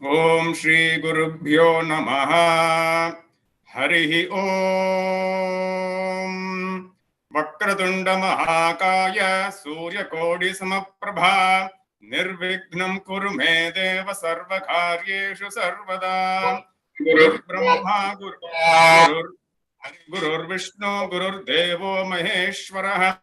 Om Shri Gurubhyo Namaha. Harihi Om. Vakratunda Mahakaya Surya Kodi Samaprabha. Nirvignam Kuru Me Deva Sarva Karyeshu Sarvada. Gurur Brahma Gurur Vishnu Gurur Devo Maheshwara.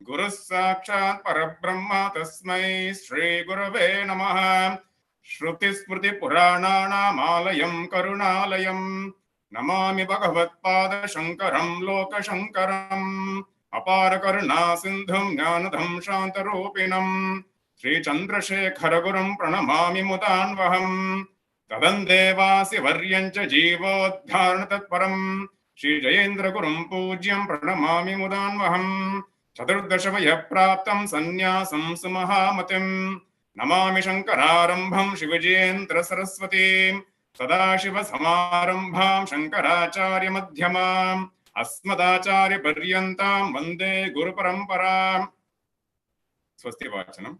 Guru Sakshat Parabrahma Tasmai Shri Gurave Namaha. Shruti Smriti Purananamalaya Karunalayam Namami Bhagavatpada Shankaram Loka Shankaram Apara Karuna Sindhum Jnanadham Shantarupinam Sri Chandrasekhara Gurum Pranamami Mudanvaham Tadandevasi Varyancha Jeevodharana Tatparam Sri Jayendra Gurum Pujyam Pranamami Mudanvaham Chaturdashavaya Praptam Sanyasam Sumahamatim Namami Shankararambham Shivajendra Saraswati Sadashiva Samarambham Shankaracharya Madhyamam Asmadacharya Paryantam Vande Guru Paramparam. Swasti Vachanam.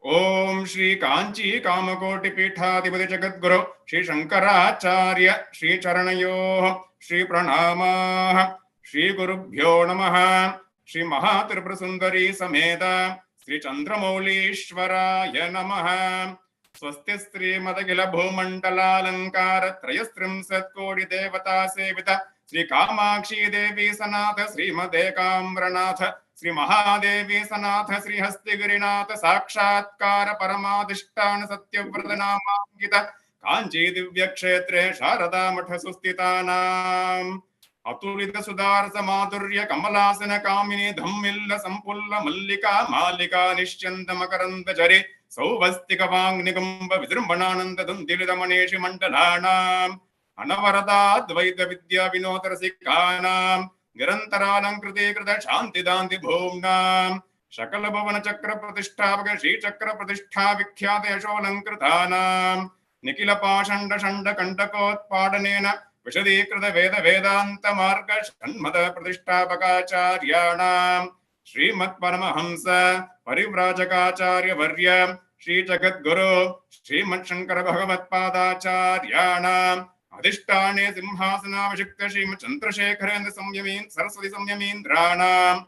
Om Shri Kanchi Kamakoti Pithadipati Jagadguru Shri Shankaracharya Shri Charanayo Shri Pranama Shri Gurubhyo Namaha Shri Mahatripurasundari Sameta Shri Chandramaulishwaraya Namaha. Swasti Sri Madagila Bhumandala Lankara Trayastrim Satkodi Devata Sevita Shri Kamakshi Devi Sanatha Shri Madekambranatha Shri Mahadevi Sanatha Shri Hastigirinath Sakshatkara Paramadishtan Satyavratanamangita Kanchi Divya Kshetre Sharada Matha Sustitanam Atulita Sudarsa Madhurya Kamalasana Kamini Dhammilla Sampulla Mallika Malika Nishyanda Makaranda Jari Sauvastika Vangnigamba Vidrumbanananda Dundilida Maneshi Mandalanam Anavarada Dvaita Vidya Vinotarasikanam Nirantaralankriti Krita Shanti Danti Bhumnam Shakala Bhavana Chakra Pratishthavaka Shri Chakra Pratishtha Vikhyata Yasholankrtanam Nikila Pashanda Shanda Kandakot Padanena Vishadikrita Veda Vedanta Marga Shanmada Pratishthavakacharyanam Srimat Paramahamsa Parivrajagacharya Varya Shri Jagat Guru Srimat Shankara Bhagavat Padacharyanam Adhisthane Simhasana Vishikta Srimat Chandrasekharendra Samyamin Saraswati Samyamindranam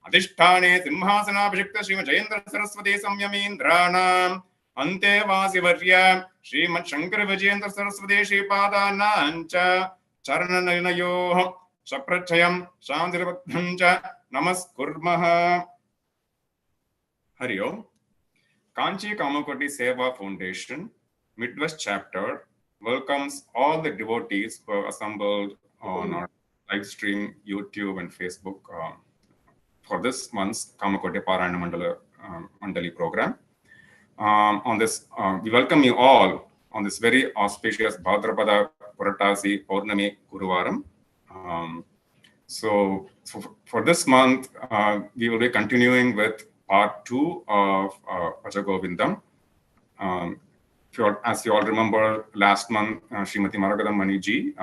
Adhisthane Simhasana Vishikta Srimat Jayendra Saraswati Samyamindranam Ante Vasi Varya Srimat Shankara Vijayendra Saraswati Shripadanancha Charananayoh Saprachayam Shantirabdhancha Namaskurmaha. Hari Om. Kanchi Kamakoti Seva Foundation, Midwest Chapter, welcomes all the devotees who have assembled on our live stream, YouTube and Facebook for this month's Kamakoti Parayana Mandali program. We welcome you all on this very auspicious Bhadrapada Puratasi Purnami Guruvaram. So for this month, we will be continuing with part 2 of Bhaja Govindam. As you all remember, last month, Srimati Maragatham Mani ji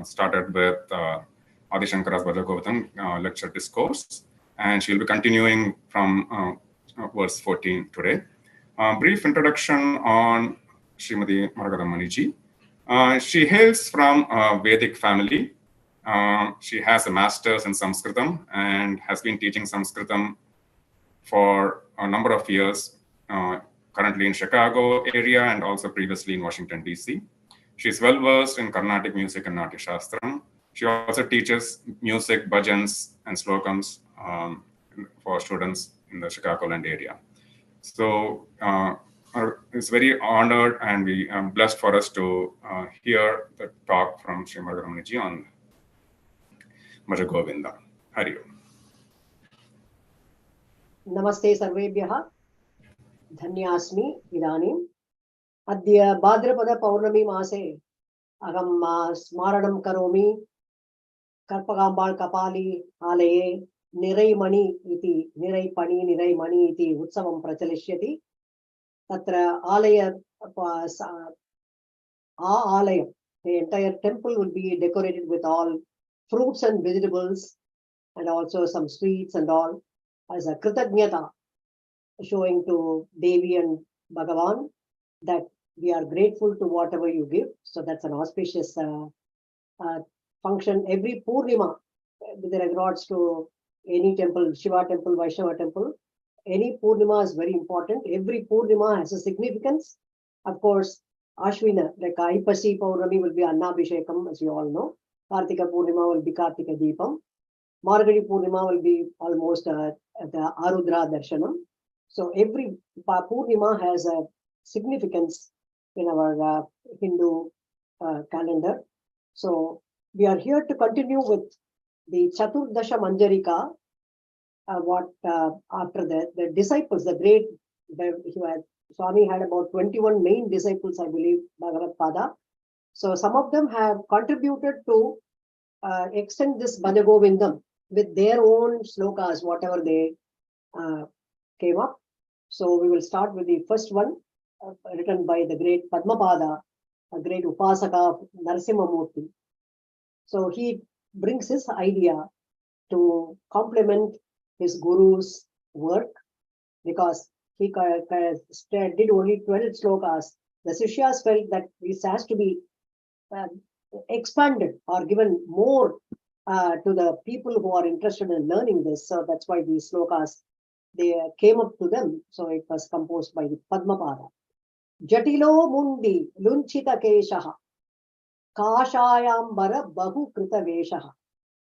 started with Adi Shankara's Bhaja Govindam lecture discourse, and she will be continuing from verse 14 today. Brief introduction on Srimati Maragatham Mani ji. She hails from a Vedic family. She has a master's in Sanskritam and has been teaching Sanskritam for a number of years, currently in Chicago area and also previously in Washington, D.C. She's well versed in Carnatic music and Natya Shastram. She also teaches music, bhajans, and slokams for students in the Chicagoland area. So it's very honored and we are blessed for us to hear the talk from Sri Maragatham Mani ji on Bhaja Govindam. Hari Om. Namaste Sarvebhyaha. Dhanyasmi Idanim. Adya Bhadrapada Paurnami Mase. Agam Smaranam Karomi. Karpagambal Kapali Alaye. Nirai Mani iti. Nirai Pani Nirai Mani iti. Utsavam Prachalishyati. Tatra Alaya. Alaya. The entire temple would be decorated with all fruits and vegetables and also some sweets and all as a kritagnyata, showing to Devi and Bhagavan that We are grateful to whatever you give. So that's an auspicious function. Every Purnima, with regards to any temple, Shiva temple, Vaishnava temple, any Purnima is very important. Every Purnima has a significance. Of course, Ashwina, like Aipasi Paurami will be Annabhishekam, as you all know. Kartika Purnima will be Kartika Deepam. Maragadi Purnima will be almost the Arudra Darshanam. So every Purnima has a significance in our Hindu calendar. So we are here to continue with the Chaturdasha Manjarika. After the disciples, Swami had about 21 main disciples, I believe, Bhagavad Pada. So some of them have contributed to extend this Bhaja Govindam with their own shlokas, whatever they came up. So we will start with the first one, written by the great Padmapada, a great Upasaka of Narasimhamurti. So he brings his idea to complement his guru's work, because he did only 12 slokas. The Sishyas felt that this has to be expanded or given more to the people who are interested in learning this. So that's why these slokas, they came up to them. So it was composed by the Padmapada. Jatilo mundi lunchita keshaha kashayambara bahu krita veshaha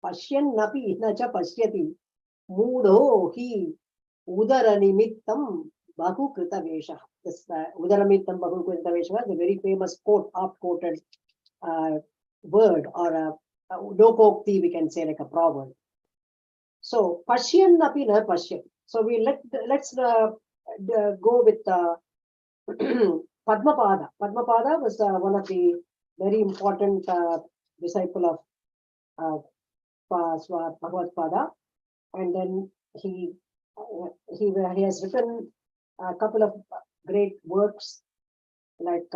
pashyan napi nacha pasyati Mudo hi udaranimittam bahu krita veshaha. This udaranimittam bahu krita veshaha is a very famous quote, oft-quoted word, or a lokokti, we can say, like a proverb. So pashyan napi na pashyan. So let's go with Padmapada. Padmapada was one of the very important disciple of Bhagavad Pada. And then he has written a couple of great works, like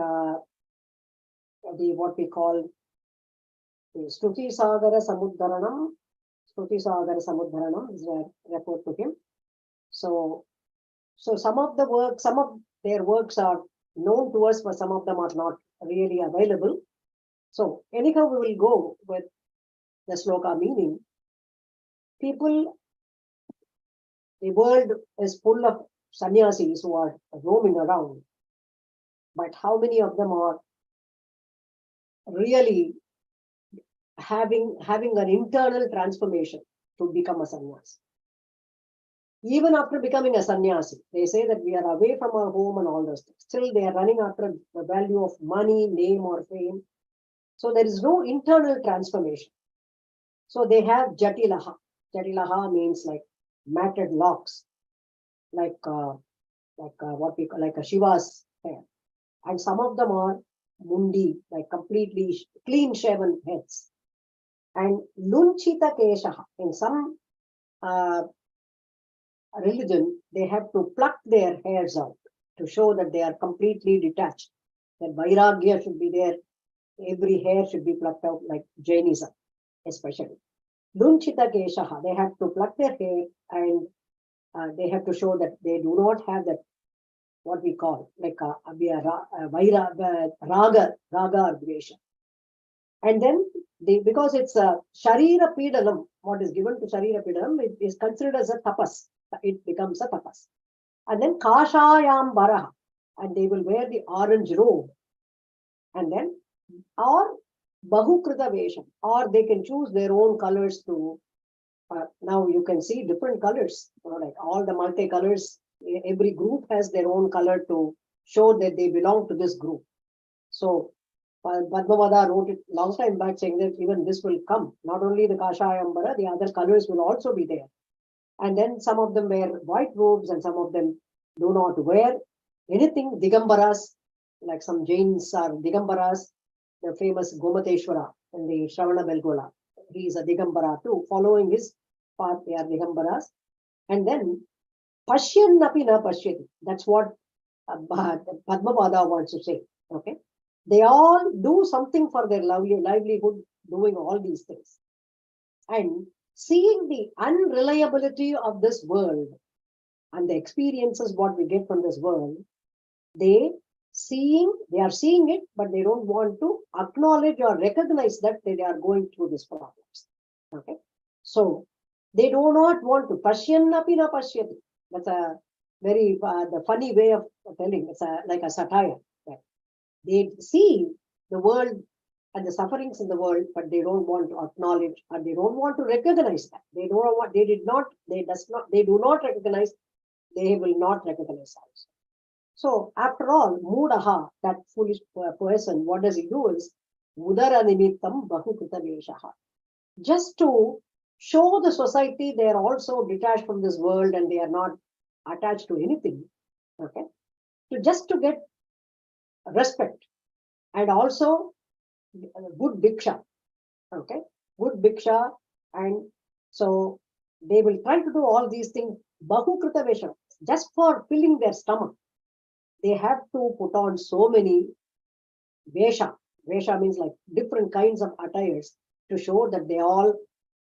what we call the Stuti Sagara Samudharanam. Stuti Sagara Samudharanam is referred to him. So some of their works are known to us, but some of them are not really available. So anyhow, we will go with the sloka meaning. The world is full of sannyasis who are roaming around, but how many of them are really having an internal transformation to become a sannyasi? Even after becoming a sannyasi, they say that we are away from our home and all those things. Still, they are running after the value of money, name, or fame. So there is no internal transformation. So they have jatilaha. Jatilaha means like matted locks, like what we call like a Shiva's hair, and some of them are mundi, like completely clean shaven heads, and lunchita keshaha. In some religion, they have to pluck their hairs out to show that they are completely detached. That vairagya should be there. Every hair should be plucked out, like Jainism, especially. Lunchita keshaha, they have to pluck their hair, and they have to show that they do not have that, what we call like raga dvesha. And then because it's a sharira pidanam, what is given to sharira pidanam, it is considered as a tapas. It becomes a tapas. And then kashayam baraha, and they will wear the orange robe. And then, or bahukrita vesham, or they can choose their own colors to. Now you can see different colors, like all the multicolors. Every group has their own color to show that they belong to this group. So Padmapada wrote it long time back, saying that even this will come. Not only the Kashayambara, the other colors will also be there. And then some of them wear white robes, and some of them do not wear anything. Digambaras, like some Jains are Digambaras. The famous Gomateshwara in the Shravana Belgola, he is a Digambara too. Following his path, they are Digambaras. And then Pashyan napi na pashyati. That's what Padmapada wants to say. Okay, they all do something for their livelihood, doing all these things. And seeing the unreliability of this world and the experiences what we get from this world, they they are seeing it, but they don't want to acknowledge or recognize that they are going through these problems. Okay. So they do not want to pashyannapi na pashyati. That's a very the funny way of telling. It's like a satire. Right? They see the world and the sufferings in the world, but they don't want to acknowledge or they don't want to recognize that. They don't want, they do not recognize, they will not recognize also. So after all, Mudaha, that foolish person, what does he do is Udara nimittam bahukrita veshaha. Just to show the society they are also detached from this world and they are not attached to anything. Okay. Just to get respect and also good diksha. Okay. Good diksha. And so they will try to do all these things bahukrita veshaha, just for filling their stomach. They have to put on so many vesha. Vesha means like different kinds of attires to show that they all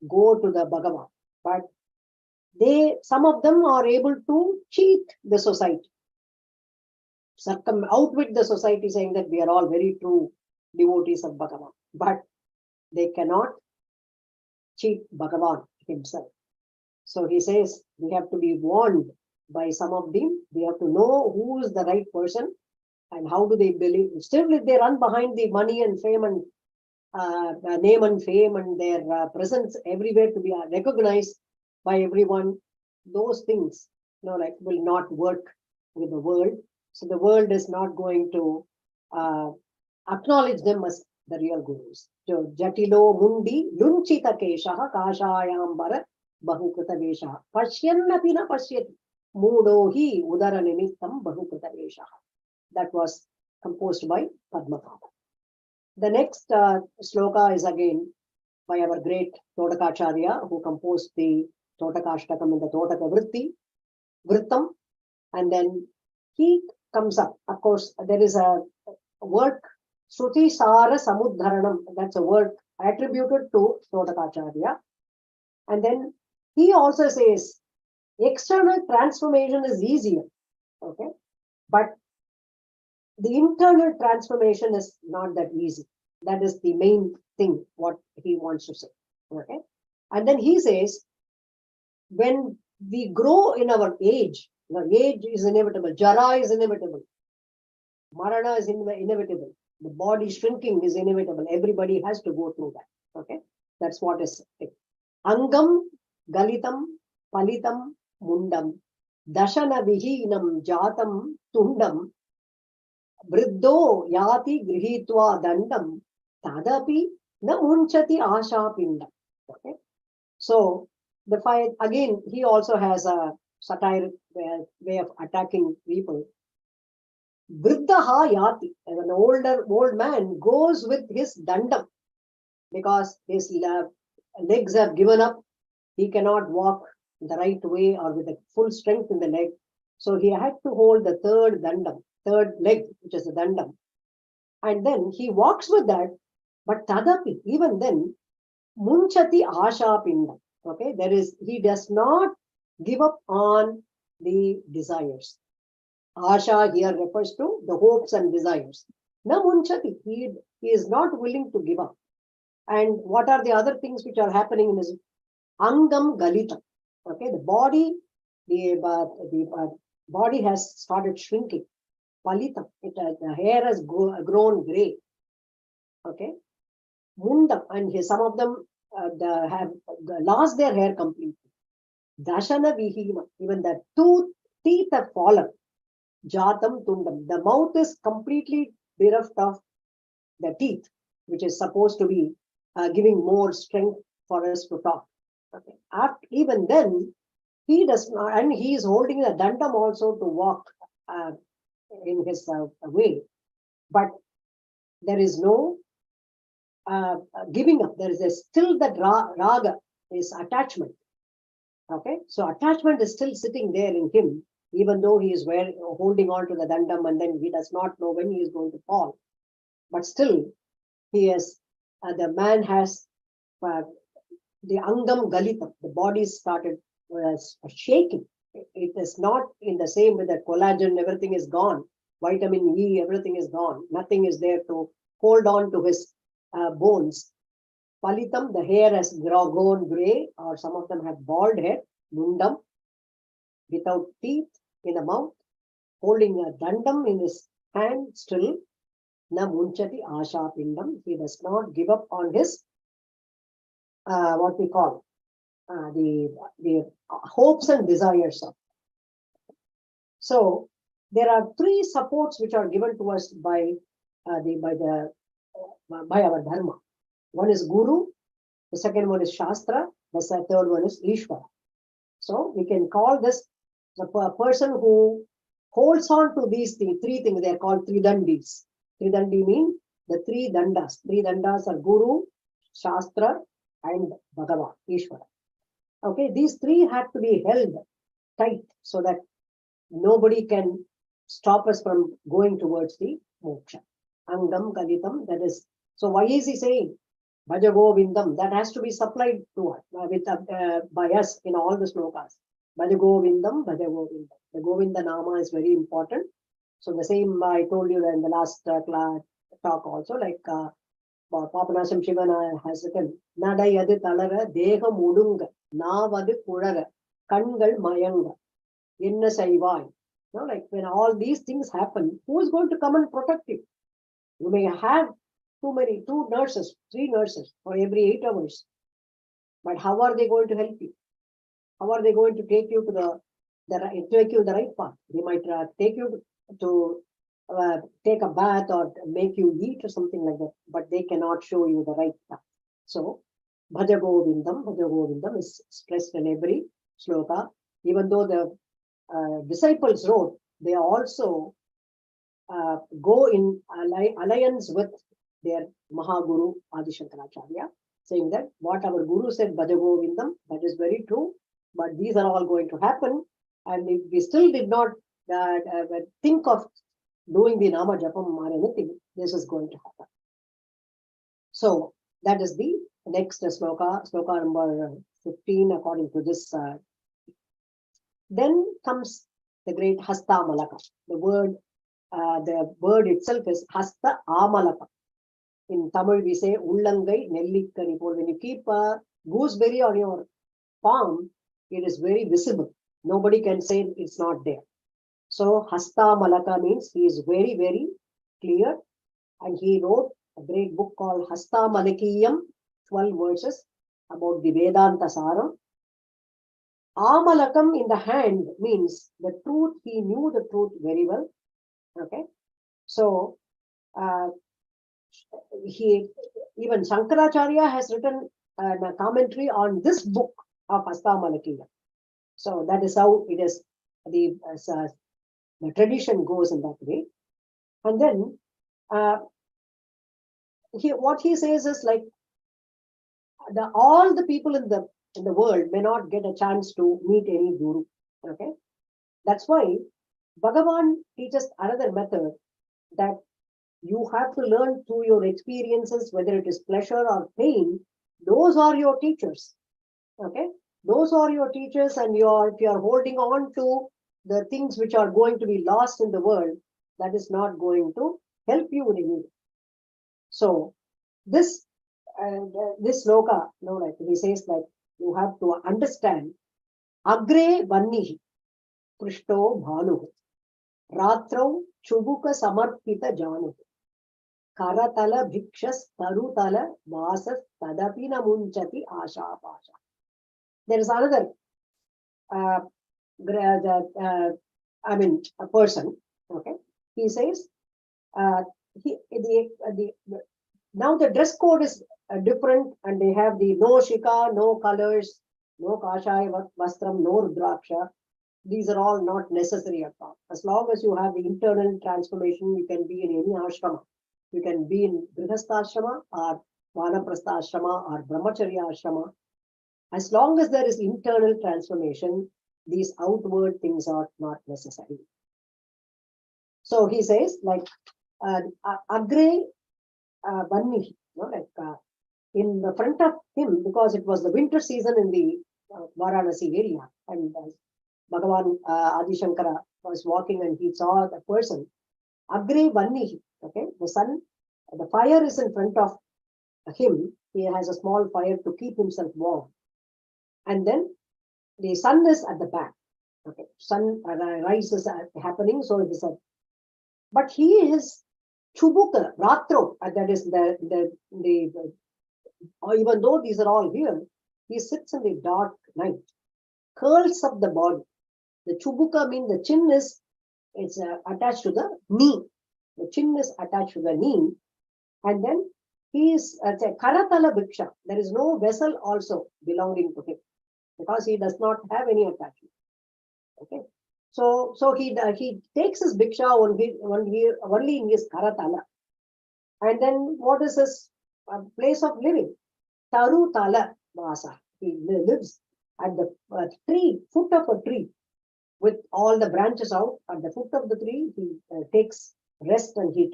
go to the Bhagavan. But some of them are able to cheat the society, outwit the society, saying that we are all very true devotees of Bhagavan. But they cannot cheat Bhagavan himself. So he says we have to be warned by some of them. We have to know who is the right person and how do they believe. Still, if they run behind the money and fame and name and fame and their presence everywhere to be recognized by everyone, those things, will not work with the world. So the world is not going to acknowledge them as the real gurus. So Jatilo Mundi Lunchita Keshaha Kashayambara Bahukrita Veshaha Pashyannapi na Pashyati Mudohi Udara Nimittam Bahukrita Veshaha. That was composed by Padmapada. The next shloka is again by our great Todakacharya, who composed the Todakashtakam in the Todaka Vrittam. And then he comes up. Of course, there is a work, Shruti Sara Samudharanam. That's a work attributed to Todakacharya. And then he also says, external transformation is easier. Okay. But the internal transformation is not that easy. That is the main thing, what he wants to say. Okay. And then he says, when we grow in our age, age is inevitable, jara is inevitable, marana is inevitable, the body shrinking is inevitable. Everybody has to go through that. Okay. That's what is it. Angam, galitam, palitam, mundam, dashana vihinam, jatam, tundam, Vriddho yati grihitva dandam tadapi na munchati asha pindam. Okay. So the fight again, he also has a satire way of attacking people. Vriddha yati, an old man goes with his dandam because his legs have given up. He cannot walk the right way or with the full strength in the leg. So he had to hold the third leg, which is the dandam. And then he walks with that, but tadapi, even then, munchati asha pindam. Okay, he does not give up on the desires. Asha here refers to the hopes and desires. Na munchati, he is not willing to give up. And what are the other things which are happening in his angam galita? Okay, the body has started shrinking. Palitam, the hair has grown grey. Okay, mundam, and some of them have lost their hair completely. Dashana vihima, even the teeth have fallen. Jatam tundam, the mouth is completely bereft of the teeth, which is supposed to be giving more strength for us to talk. Okay. Even then, he does not, and he is holding the dandam also to walk in his way. But there is no giving up. There is still that raga is attachment. Okay, so attachment is still sitting there in him, even though he is holding on to the dandam, and then he does not know when he is going to fall. But still, the man has the angam galita, the body started shaking. It is not in the same way that collagen, everything is gone, vitamin E, everything is gone. Nothing is there to hold on to his bones. Palitam, the hair has gone grey, or some of them have bald head. Mundam, without teeth in the mouth, holding a dandam in his hand still. Na munchati asha pindam. He does not give up on his, what we call, the hopes and desires of. So there are three supports which are given to us by our dharma. One is Guru, the second one is Shastra, the third one is Ishvara. So we can call this the person who holds on to these three things. They are called Tridandis. Tridandi mean the three dandas. Three dandas are Guru, Shastra, and Bhagavan, Ishvara. Okay, these three have to be held tight so that nobody can stop us from going towards the moksha. Angam Kalitam, that is. So why is he saying Bhaja Govindam? That has to be supplied to us by us in all the shlokas. Bhaja Govindam, Bhaja Govindam. The Govinda-nama is very important. So the same I told you in the last talk also, like Papanasam Shivana has written, Nadayadu Talara, Deha Mudunga, Navadu Purara, Kangal Mayanga, Yenna Saivai. Like when all these things happen, who is going to come and protect you? You may have two nurses, three nurses for every 8 hours. But how are they going to help you? How are they going to take you to the right path? They might take you to take a bath or make you eat or something like that, but they cannot show you the right path. So, Bhaja Govindam is stressed in every shloka. Even though the disciples wrote, they also go in alliance with their Mahaguru Adi Shankaracharya, saying that what our Guru said, Bhaja Govindam, that is very true, but these are all going to happen. And if we still did not think of doing the Nama Japam or anything, this is going to happen. So that is the next sloka number 15, according to this. Then comes the great Hasta Malaka. The word itself is Hasta Amalaka. In Tamil, we say Ullangai Nellikkani. When you keep a gooseberry on your palm, it is very visible. Nobody can say it's not there. So Hasta Malaka means he is very, very clear. And he wrote a great book called Hasta Malakiyam, 12 verses about the Vedanta Saram. Amalakam in the hand means the truth. He knew the truth very well. Okay. So even Shankaracharya has written a commentary on this book of Hasta Malakiyam. So that is how it is. The tradition goes in that way. And then what he says is like all the people in the world may not get a chance to meet any guru. Okay, that's why Bhagavan teaches another method that you have to learn through your experiences, whether it is pleasure or pain. Those are your teachers. Okay, those are your teachers, and if you are holding on to the things which are going to be lost in the world, that is not going to help you in any way. So this sloka, like he says, like you have to understand Agre Vannihi Prishto Bhanuhu Ratrau Chubuka Samarpita Janu Karatala Bhikshas Tarutala Vasas Tadapina Munchati Asha Pasha. There is another a person. Okay, he says now the dress code is different, and they have the no shika, no colors, no kashaya vastram, no rudraksha. These are all not necessary at all. As long as you have the internal transformation, you can be in any ashrama. You can be in grihastha or vanaprastha ashrama or brahmacharya ashrama. As long as there is internal transformation, these outward things are not necessary. So he says, like Agre Vanni, in the front of him, because it was the winter season in the Varanasi area, and Bhagavan Adi Shankara was walking and he saw the person. Agre Vannihi. Okay, the sun, the fire is in front of him. He has a small fire to keep himself warm. And then the sun is at the back. Okay, sun rises happening, so it is a. But he is Chubuka, Ratro, that is even though these are all here, he sits in the dark night, curls up the body. The Chubuka means the chin is attached to the knee. The chin is attached to the knee, and then he is a Karatala Bhiksha. There is no vessel also belonging to him because he does not have any attachment. Okay, so he takes his Bhiksha only in his Karatala. And then what is his place of living? Taru Tala Vasa. He lives at the foot of a tree, with all the branches out. At the foot of the tree, he takes rest, and he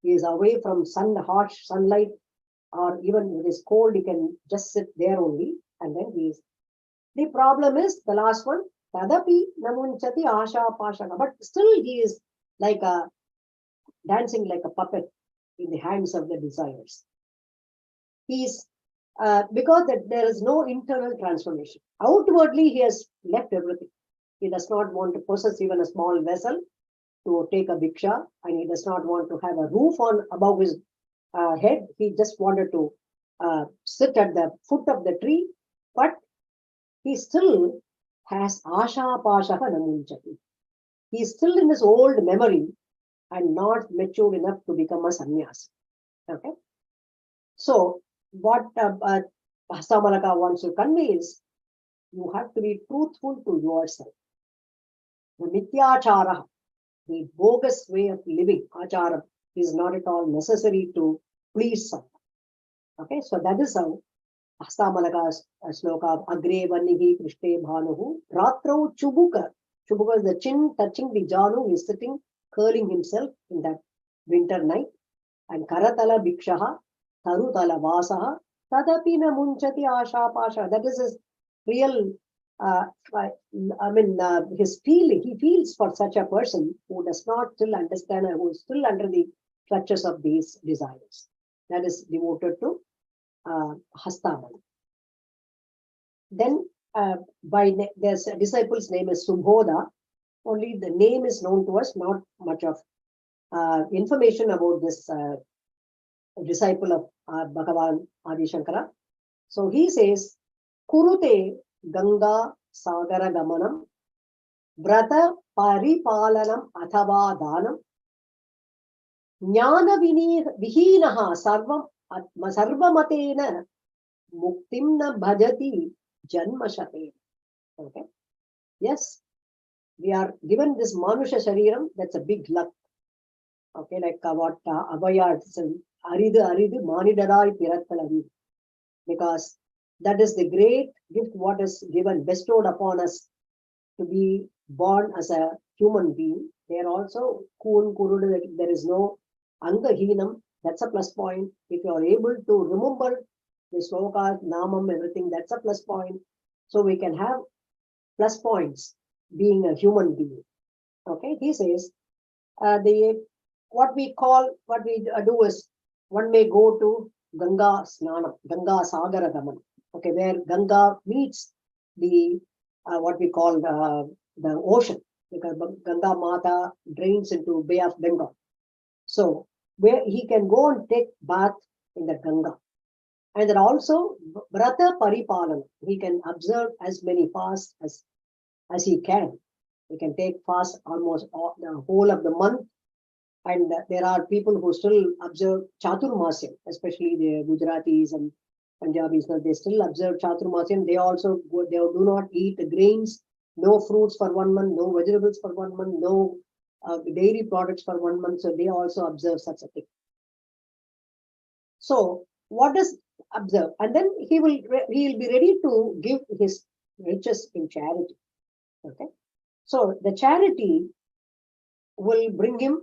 is away from harsh sunlight, or even when it is cold, he can just sit there only. And then he is. The problem is the last one. Tadapi namunchati asha pashana. But still he is like dancing like a puppet in the hands of the desires. He's because there is no internal transformation. Outwardly, he has left everything. He does not want to possess even a small vessel to take a bhiksha, and he does not want to have a roof above his head. He just wanted to sit at the foot of the tree, but he still has asha pashaha namunchati. He is still in his old memory and not matured enough to become a sannyasi. Okay. So what Hastamalaka wants to convey is, you have to be truthful to yourself. The mithyachara, the bogus way of living, achara, is not at all necessary to please someone. Okay, so that is how Hastamalaka's sloka of Agre Vannihi Krishte Bhanuhu Ratrau Chubuka. Chubuka is the chin touching the janu, he is sitting, curling himself in that winter night. And Karatala Bhikshaha, Tarutala Vasaha, Tadapi Namunchati Asha Pasha. That is his real, his feeling. He feels for such a person who does not still understand, and who is still under the clutches of these desires. That is devoted to Hastamala. Then there's a disciple's name is Subodha. Only the name is known to us, not much of information about this disciple of Bhagavan Adi Shankara. So he says, Kurute Ganga Sagara Gamanam Brata Paripalanam Athava Danam Jnana Vihinaha Sarvamatena Muktim na Bhajati Janmashate. Okay. Yes, we are given this Manusha Shariram, that's a big luck. Okay, like what Abhaya said, Aridu Manidarai Pirattalari. Because that is the great gift what is given, bestowed upon us to be born as a human being. There also, there is no Angahinam, that's a plus point. If you are able to remember the shlokas, namam, everything, that's a plus point. So we can have plus points being a human being. Okay, he says, what we do is, one may go to Ganga Snanam, Ganga Sagara Gaman. Okay, where Ganga meets the what we call the ocean, because Ganga Mata drains into Bay of Bengal. So where he can go and take bath in the Ganga. And then also Vrata Paripalana, he can observe as many fasts as he can. He can take fast almost the whole of the month. And there are people who still observe Chaturmasya, especially the Gujaratis and Punjabis. They still observe Chaturmasya. They also they do not eat the grains, no fruits for 1 month, no vegetables for 1 month, no dairy products for 1 month. So they also observe such a thing. So what does observe? And then he will be ready to give his riches in charity. Okay. So the charity will bring him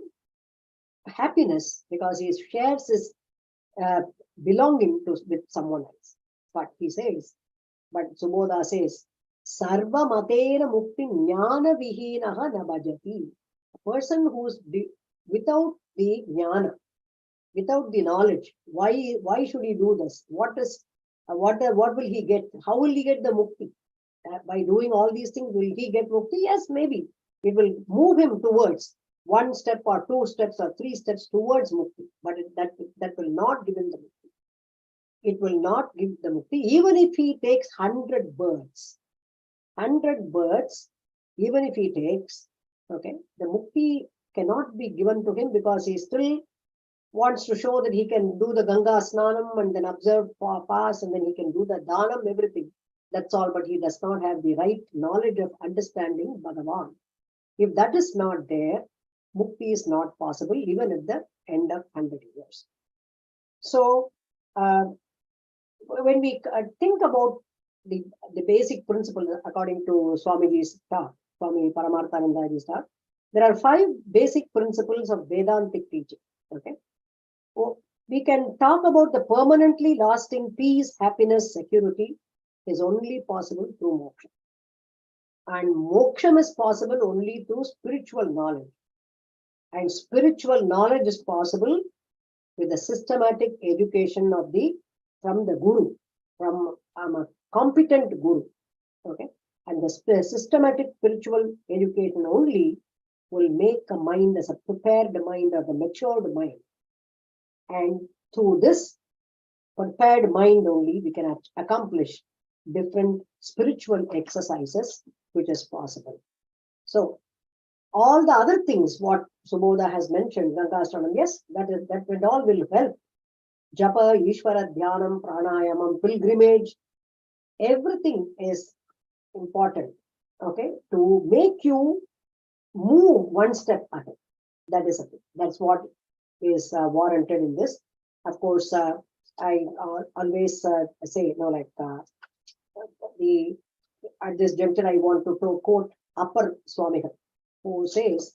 happiness because he shares his belonging with someone else. But he says, but Subodha says, Sarva Matera Mukti Jnana Vihinaha na Bhajati. A person whose without the jnana, without the knowledge. Why should he do this? What will he get? How will he get the mukti? By doing all these things, will he get mukti? Yes, maybe. It will move him towards one step or two steps or three steps towards mukti. But that will not give him the mukti. It will not give the mukti. Even if he takes 100 birds, even if he takes, okay, the mukti cannot be given to him because he still wants to show that he can do the Ganga Snanam and then observe fast and then he can do the Dhanam, everything. That's all, but he does not have the right knowledge of understanding Bhagavan. If that is not there, mukti is not possible even at the end of 100 years. So, when we think about the basic principle according to Swamiji's talk, Swami Paramarthanandaji's talk, there are 5 basic principles of Vedantic teaching. Okay. So we can talk about the permanently lasting peace, happiness, security is only possible through moksha. And moksha is possible only through spiritual knowledge. And spiritual knowledge is possible with the systematic education from the Guru, from a competent Guru. Okay. And the systematic spiritual education only will make a mind as a prepared mind or the matured mind. And through this prepared mind only, we can accomplish different spiritual exercises, which is possible. So, all the other things, what Subodha has mentioned, Gankastranam, yes, that all will help. Japa, Ishvara, Dhyanam, Pranayamam, pilgrimage, everything is important, okay, to make you move one step ahead. That is a thing. That's what is warranted in this. Of course, I always say, at this juncture, I want to quote Upper Swamihan, who says,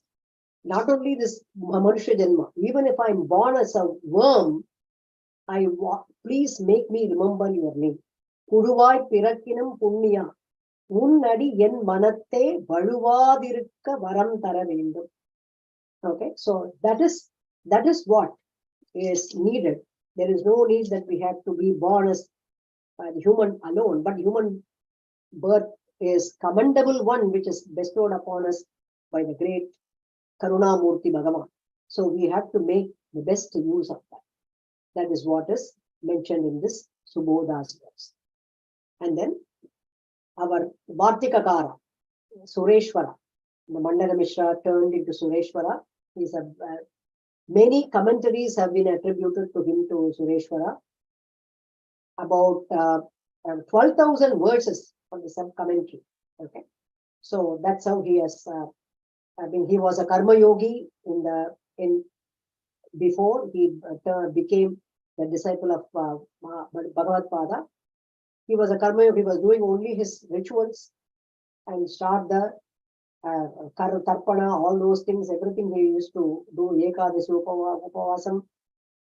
not only this Manusha Janma, even if I'm born as a worm, please make me remember your name. Kuduvai Pirakkinam Punniya, Unnadi Yen Manatte Valuvadirukka Varam Tara Vendum. Okay, so that is what is needed. There is no need that we have to be born as human alone, but human birth is commendable one which is bestowed upon us by the great Karuna Murti Bhagavan. So we have to make the best use of that. That is what is mentioned in this Subodha's verse. And then our Vartikakara, Sureshwara, the Mandala Mishra turned into Sureshwara. Many commentaries have been attributed to him, to Sureshwara. About 12,000 verses on the sub-commentary. Okay, so that's how he has. He was a karma yogi before he became the disciple of Bhagavad Pada. He was a karma yogi. He was doing only his rituals and Shraddha, Tarpana, all those things, everything he used to do, Ekadasi Upavasam,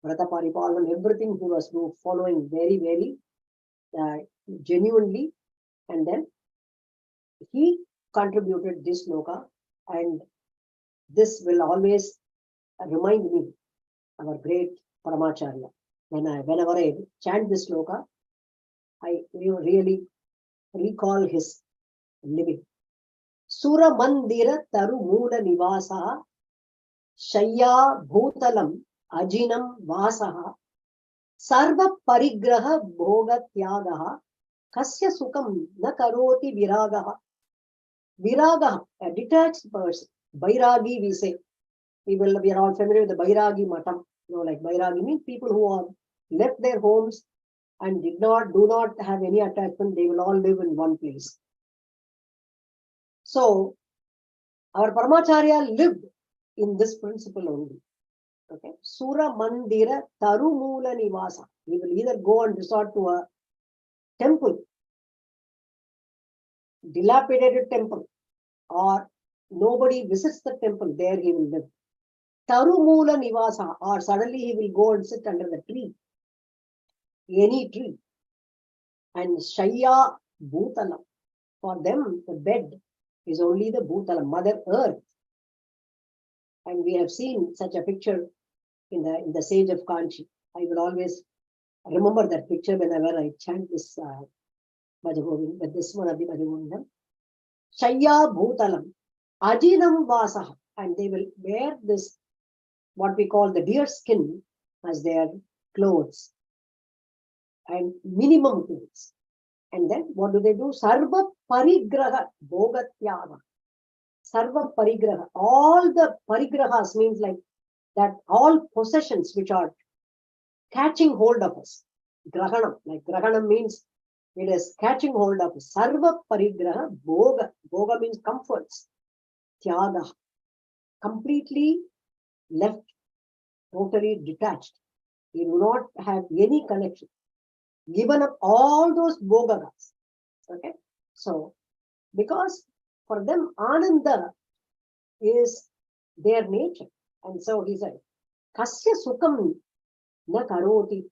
Vrata Paripalanam, everything he was following very, very genuinely. And then he contributed this sloka, and this will always remind me, our great Paramacharya. Whenever I chant this sloka, I really recall his living. Sura Mandira Taru Mula Nivasa Shaya Bhutalam Ajinam Vasaha Sarva Parigraha Bhoga Tyagaha Kasya Sukam Na Karoti Viragaha. Viragaha, a detached person. Bairagi, we say. We are all familiar with the Bairagi Matam. Like Bairagi means people who have left their homes and do not have any attachment. They will all live in one place. So, our Paramacharya lived in this principle only. Okay, Sura Mandira Tarumula Nivasa. He will either go and resort to a temple, dilapidated temple, or nobody visits the temple, there he will live. Tarumula Nivasa, or suddenly he will go and sit under the tree, any tree. And Shaya Bhutalam, for them the bed is only the Bhutalam, Mother Earth. And we have seen such a picture in the sage of Kanchi. I will always remember that picture whenever I chant this Bhaja Govindam, this one of the Bhaja Govindam. Shayya Bhutalam, Ajinam Vasaha, and they will wear this, what we call the deer skin, as their clothes, and minimum clothes. And then what do? Sarva Parigraha Bhogatyaga. Sarva Parigraha. All the Parigrahas means like that, all possessions which are catching hold of us. Grahanam, like Grahanam means it is catching hold of us. Sarva Parigraha Bhoga. Bhoga means comforts. Tyaga. Completely left, totally detached. You do not have any connection. Given up all those bhogagas. Okay. So, because for them, Ananda is their nature. And so he said, Kasya Sukham na karoti.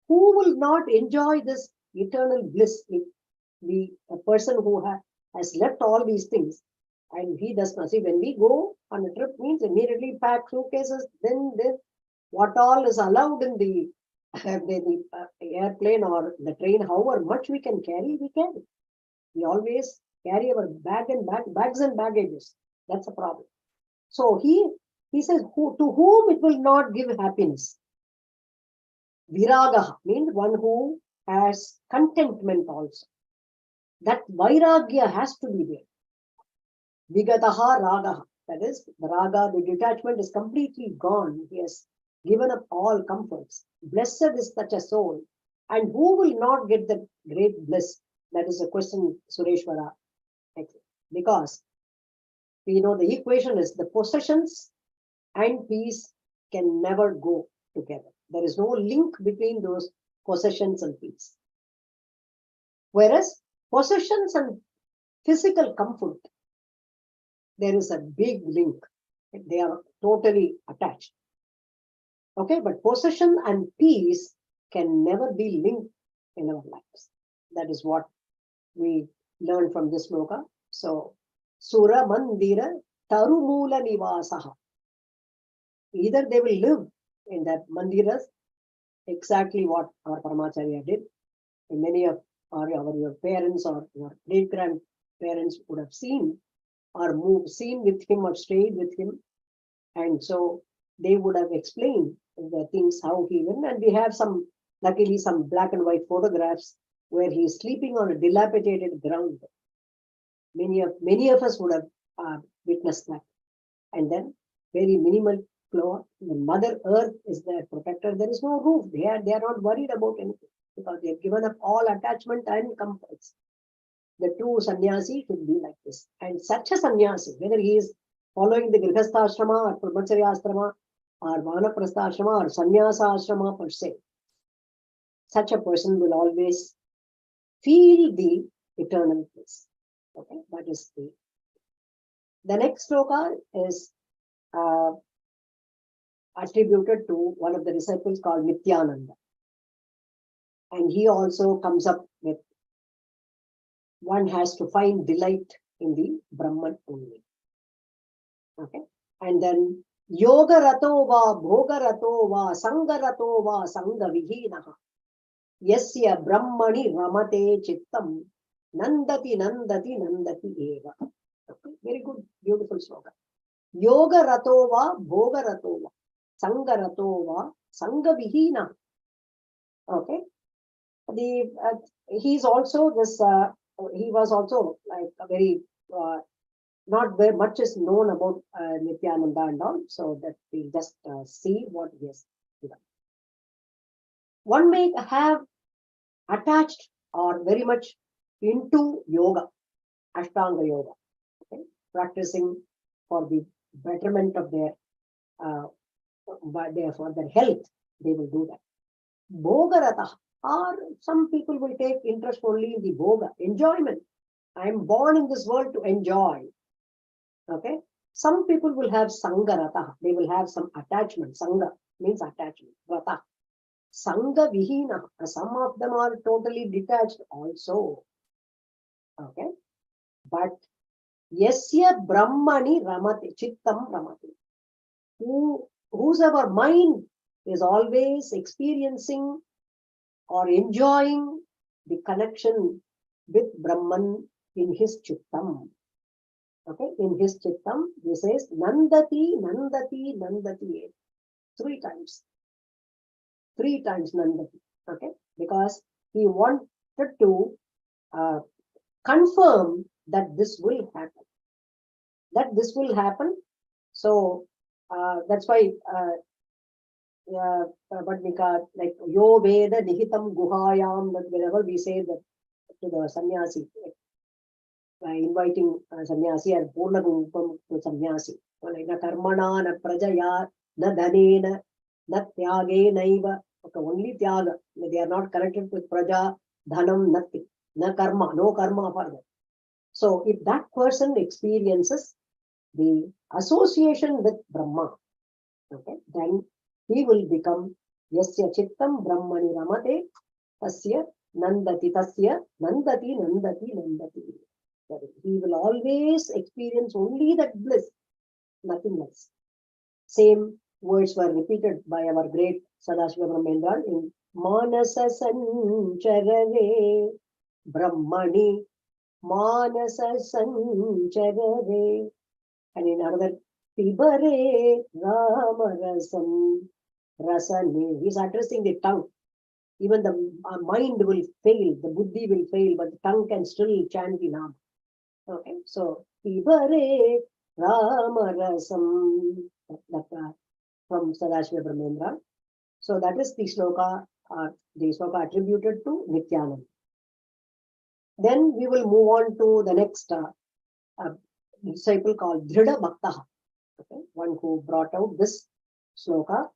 Who will not enjoy this eternal bliss? A person who has left all these things and he does not. See, when we go on a trip, means immediately pack suitcases, then what all is allowed in the airplane or the train, however much we can carry, we carry. We always carry our bags and baggages. That's a problem. So he says, to whom it will not give happiness? Viragaha means one who has contentment also. That vairagya has to be there. Vigataha ragaha. That is, the raga, the detachment is completely gone. He has given up all comforts. Blessed is such a soul. And who will not get the great bliss? That is a question Sureshwara. Because we know the equation is the possessions and peace can never go together. There is no link between those possessions and peace. Whereas possessions and physical comfort, there is a big link. They are totally attached. Okay, but possession and peace can never be linked in our lives. That is what we learn from this shloka. So, Sura Mandira Tarumula Nivasaha. Either they will live in that mandiras, exactly what our Paramacharya did. And many of your parents or your great-grandparents would have seen or seen with him or stayed with him. And so they would have explained the things, how he went. And we have luckily some black and white photographs where he is sleeping on a dilapidated ground. Many of us would have witnessed that. And then very minimal floor. The Mother Earth is their protector. There is no roof. They are not worried about anything because they have given up all attachment and comforts. The true sannyasi should be like this. And such a sannyasi, whether he is following the Grihastha Ashrama or Brahmacharya Ashrama or Vanaprastha Ashrama or Sannyasa Ashrama per se, such a person will always feel the eternal bliss. Okay, that is the next shloka is attributed to one of the disciples called Nityananda. And he also comes up with one has to find delight in the Brahman only. Okay, and then Yoga Rato va Bhoga Rato va Sangha Rato va Sangha Vihinaha Yasya Brahmani Ramate Chittam Nandati Nandati Nandati Eva. Okay, very good, beautiful slogan. Yoga Rato va Bhoga Rato va Sangha Rato va Sangha Vihina. Okay, he's also this. He was also like a very not very much is known about Nityananda and all, so that we just see what he has given. One may have attached or very much into yoga, Ashtanga yoga, okay? Practicing for the betterment of their for their health, they will do that. Bhogarata, or some people will take interest only in the bhoga, enjoyment. I am born in this world to enjoy. Okay. Some people will have sangarata. They will have some attachment. Sangha means attachment. Rata. Sangha vihina. Some of them are totally detached also. Okay. But yasya brahmani ramati, chittam ramati. whose our mind is always experiencing or enjoying the connection with Brahman in his chittam. Okay, in his chittam, he says, Nandati, Nandati, Nandati. 3 times. 3 times Nandati. Okay, because he wanted to confirm that this will happen. That this will happen. So that's why like Yo Veda Nihitam Guhayam, that whenever we say that to the sannyasi, inviting sannyasi or Purna Gupam to sannyasi, like na karmana, na prajaya, na dhanena, na tyage naiva. Okay, only tyaga. They are not connected with praja, dhanam, nothing. Na karma, no karma for them. So if that person experiences the association with Brahma, okay, then he will become Yasya Chittam Brahmani Ramate Tasya Nandati Tasya Nandati Nandati Nandati. He will always experience only that bliss, nothing else. Same words were repeated by our great Sadashiva Brahmendra in Manasa Sancharare Brahmani Manasa Sancharare. And in another, Pibare Ramarasam Rasane. He's addressing the tongue. Even the mind will fail, the buddhi will fail, but the tongue can still chant the Nam. Okay, so Pibare Ramarasam from Sadashiva Brahmendra. So that is the sloka attributed to Nityananda. Then we will move on to the next disciple called Dhrida Bhakta, okay, one who brought out this sloka.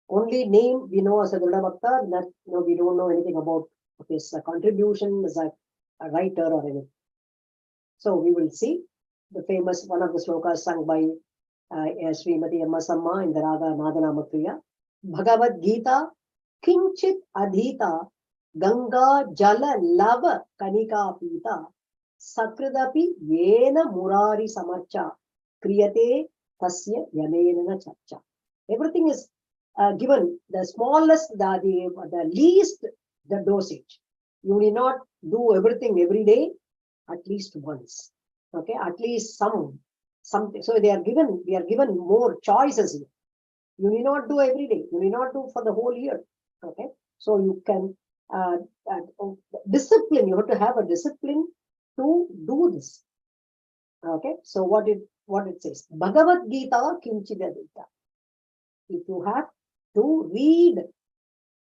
Only name we know as a Dhrida Bhakta, we don't know anything about his contribution as a writer or anything. So we will see the famous one of the slokas sung by Srimati M.S.Subbulakshmi in the Raga Nadana Kriya. Bhagavad Gita Kinchit Adhita Ganga Jala Lava Kanika Pita Sakradapi Yena Murari Samarcha Kriyate Tasya Yamena Chacha. Everything is given the smallest, the least, the dosage. You need not do everything every day, at least once. Okay, at least something. So we are given more choices here. You need not do every day. You need not do for the whole year. Okay, so you can discipline. You have to have a discipline to do this. Okay, so what it says, Bhagavad Gita Kinchidadita. If you have to read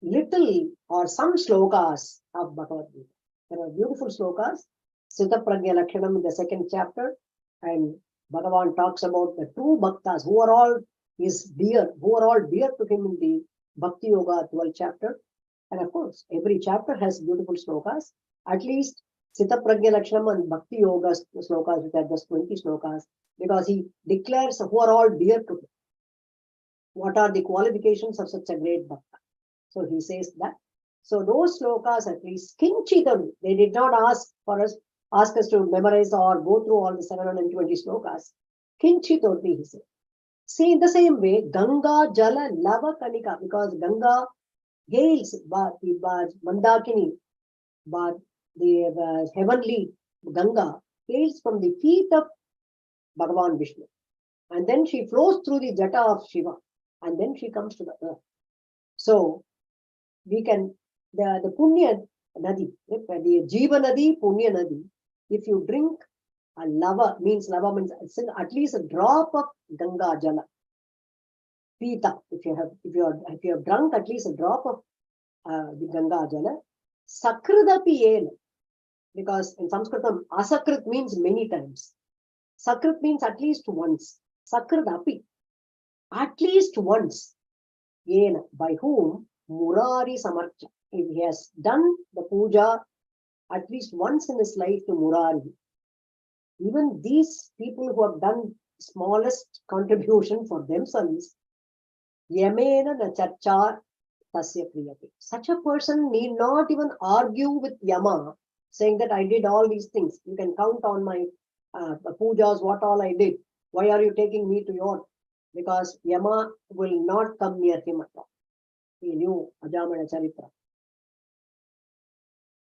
little or some shlokas of Bhagavad Gita, there are beautiful shlokas. Sita Pragya Lakshanam in the 2nd chapter, and Bhagavan talks about the true bhaktas who are all dear to him in the Bhakti Yoga 12th chapter. And of course, every chapter has beautiful shlokas. At least Sita Pragya Lakshanam and Bhakti Yoga shlokas, which are just 20 shlokas, because he declares who are all dear to him. What are the qualifications of such a great bhakta? So he says that. So those shlokas, at least kinchitam, they did not ask us to memorize or go through all the 720 shlokas. Kinchit only, he said. See, in the same way, Ganga Jala Lava Kanika, because Ganga hails the Mandakini, but the heavenly Ganga hails from the feet of Bhagavan Vishnu. And then she flows through the jata of Shiva, and then she comes to the earth. So we can, the Punya Nadi, the Jiva Nadi, Punya Nadi, if you drink a lava means at least a drop of Ganga Jala. Pita, if you have drunk at least a drop of the Ganga Jala, Sakradapi Ena, because in Sanskritam, Asakrit means many times. Sakrit means at least once. Sakradapi, at least once. Ena, by whom? Murari Samarcha. If he has done the puja at least once in his life to Murari, even these people who have done smallest contribution for themselves, Yamena na charcha tasya kriyate. Such a person need not even argue with Yama, saying that I did all these things. You can count on my pujas, what all I did. Why are you taking me to your because Yama will not come near him at all. He knew Ajamana Charitra.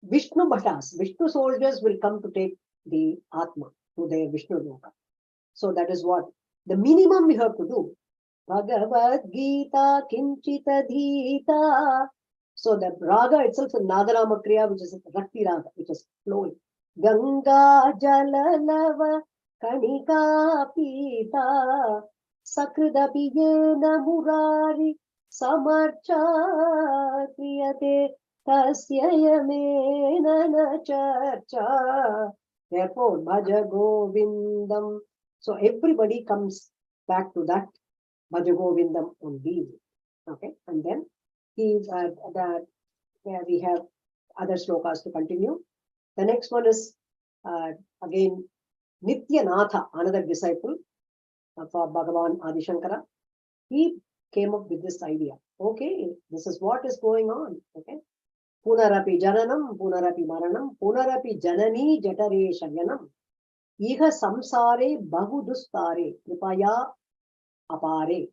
Vishnu Bhattas, Vishnu soldiers will come to take the Atma to their Vishnu Loka. So that is what the minimum we have to do. Bhagavad Gita Kinchita Dhita. So the raga itself is Nagarama Kriya, which is Rakti Raga, which is flowing. Ganga Jalalava Kanika Pita Sakridapi Yena Murari Samarcha Kriyate Tasya Yamena Charcha. Therefore, Bhaja Govindam. So everybody comes back to that Bhaja Govindam only. Okay, and then we have other shlokas to continue. The next one is again Nityanatha, another disciple for Bhagavan Adi Shankara. He came up with this idea. Okay, this is what is going on. Okay, Punarapi Jananam, Punarapi Maranam, Punarapi Janani Jatare Shayanam, Iha Samsare Bahudustare, Kripaya Apare,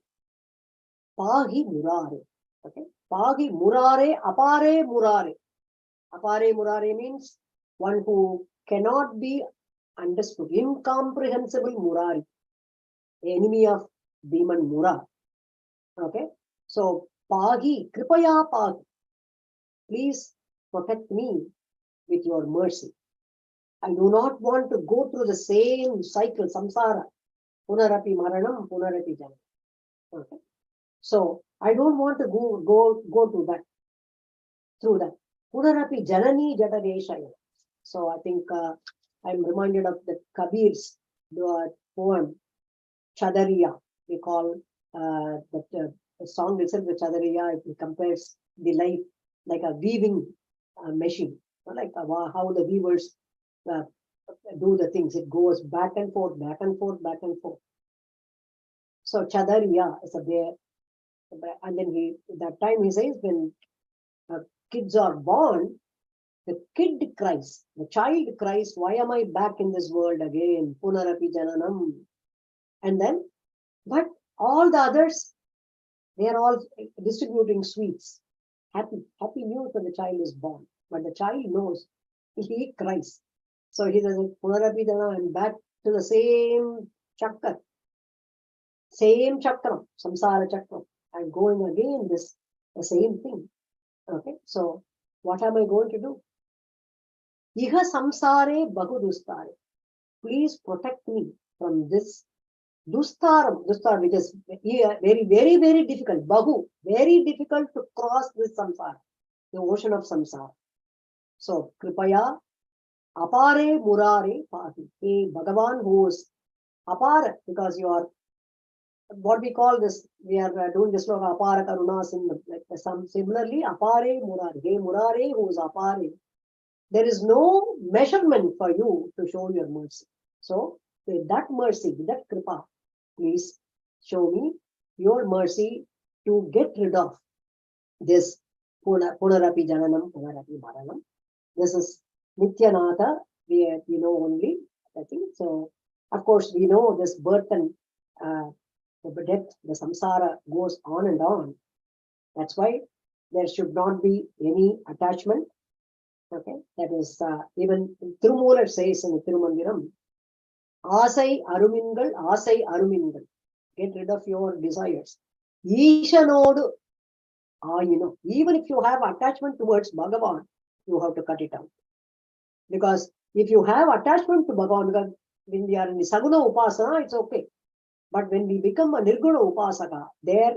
Pahi Murare. Okay, Pahi Murare, Apare Murare. Apare Murare means one who cannot be understood, incomprehensible Murari, enemy of demon Mura. Okay, so Pahi, Kripaya Pahi, please protect me with your mercy. I do not want to go through the same cycle, samsara, punarapi maranam, punarapi janam. Okay, so I don't want to go to that, through that. Punarapi janani jatadeshaya. So I think I'm reminded of the Kabir's poem, Chadariya. We call the song itself, the Chadariya. It compares the life like a weaving machine, like how the weavers do the things. It goes back and forth, back and forth, back and forth. So Chadariya is a there, and then that time he says when kids are born, the kid cries, the child cries, why am I back in this world again? Punarapi Jananam. And then, but all the others, they are all distributing sweets. Happy news when the child is born. But the child knows, he cries. So he says, Punarapi Jananam, I'm back to the same chakra, same chakram, samsara chakram. I'm going again, the same thing. Okay, so what am I going to do? Iha samsare bahudustare. Please protect me from this dustar, which is very, very, very difficult. Bahu, very difficult to cross this samsara, the ocean of samsara. So, Kripaya, apare murare pahi. Hey, Bhagavan, who is apara, because you are what we call this, we are doing this sloka, apara karuna, similarly, apare murare. Hey, murare, who is apare. There is no measurement for you to show your mercy. So, with that mercy, with that kripa, please show me your mercy to get rid of this punarapi jananam, punarapi maranam. This is Nityanatha, we know only, I think. So, of course, we know this birth and the death, the samsara goes on and on. That's why there should not be any attachment. Okay, that is even Tirumoolar says in Tirumandiram, Asai arumingal. Get rid of your desires. Ishanodu, even if you have attachment towards Bhagavan, you have to cut it out. Because if you have attachment to Bhagavan, when we are in the Saguna Upasana, it's okay. But when we become a Nirguna Upasaka, there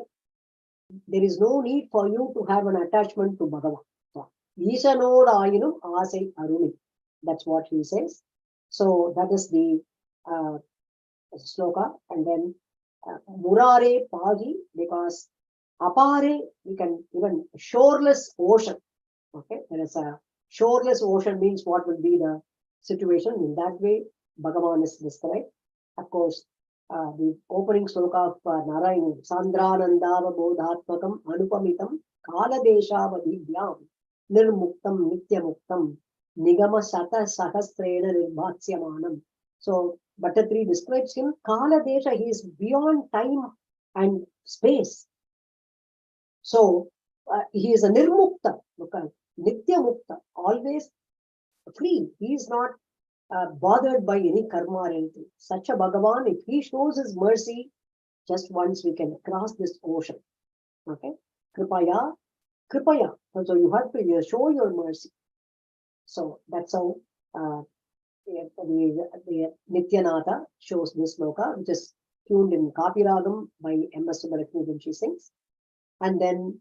is no need for you to have an attachment to Bhagavan. Ishanod ayinum asai arumi. That's what he says. So that is the sloka. And then murare pahi, because apare, we can even shoreless ocean. Okay, there is a shoreless ocean means what will be the situation. In that way, Bhagavan is described. Of course, the opening sloka of Narayana, Sandranandava Bodhatmakam Anupamitam Kaladeshavadhivyam Nirmuktam Nityamuktam Nigama Sata Sahasrena Nirbhatsyamanam. So Bhattatri describes him, Kala Desha, he is beyond time and space. So he is a nirmukta, nitya mukta, always free. He is not bothered by any karma or anything. Such a Bhagavan, if he shows his mercy, just once we can cross this ocean. Okay? Kripaya, Kripaya. So you have to show your mercy. So that's how the Nityanatha shows this sloka, which is tuned in Kapiragam by M.S.Subbulakshmi when she sings. And then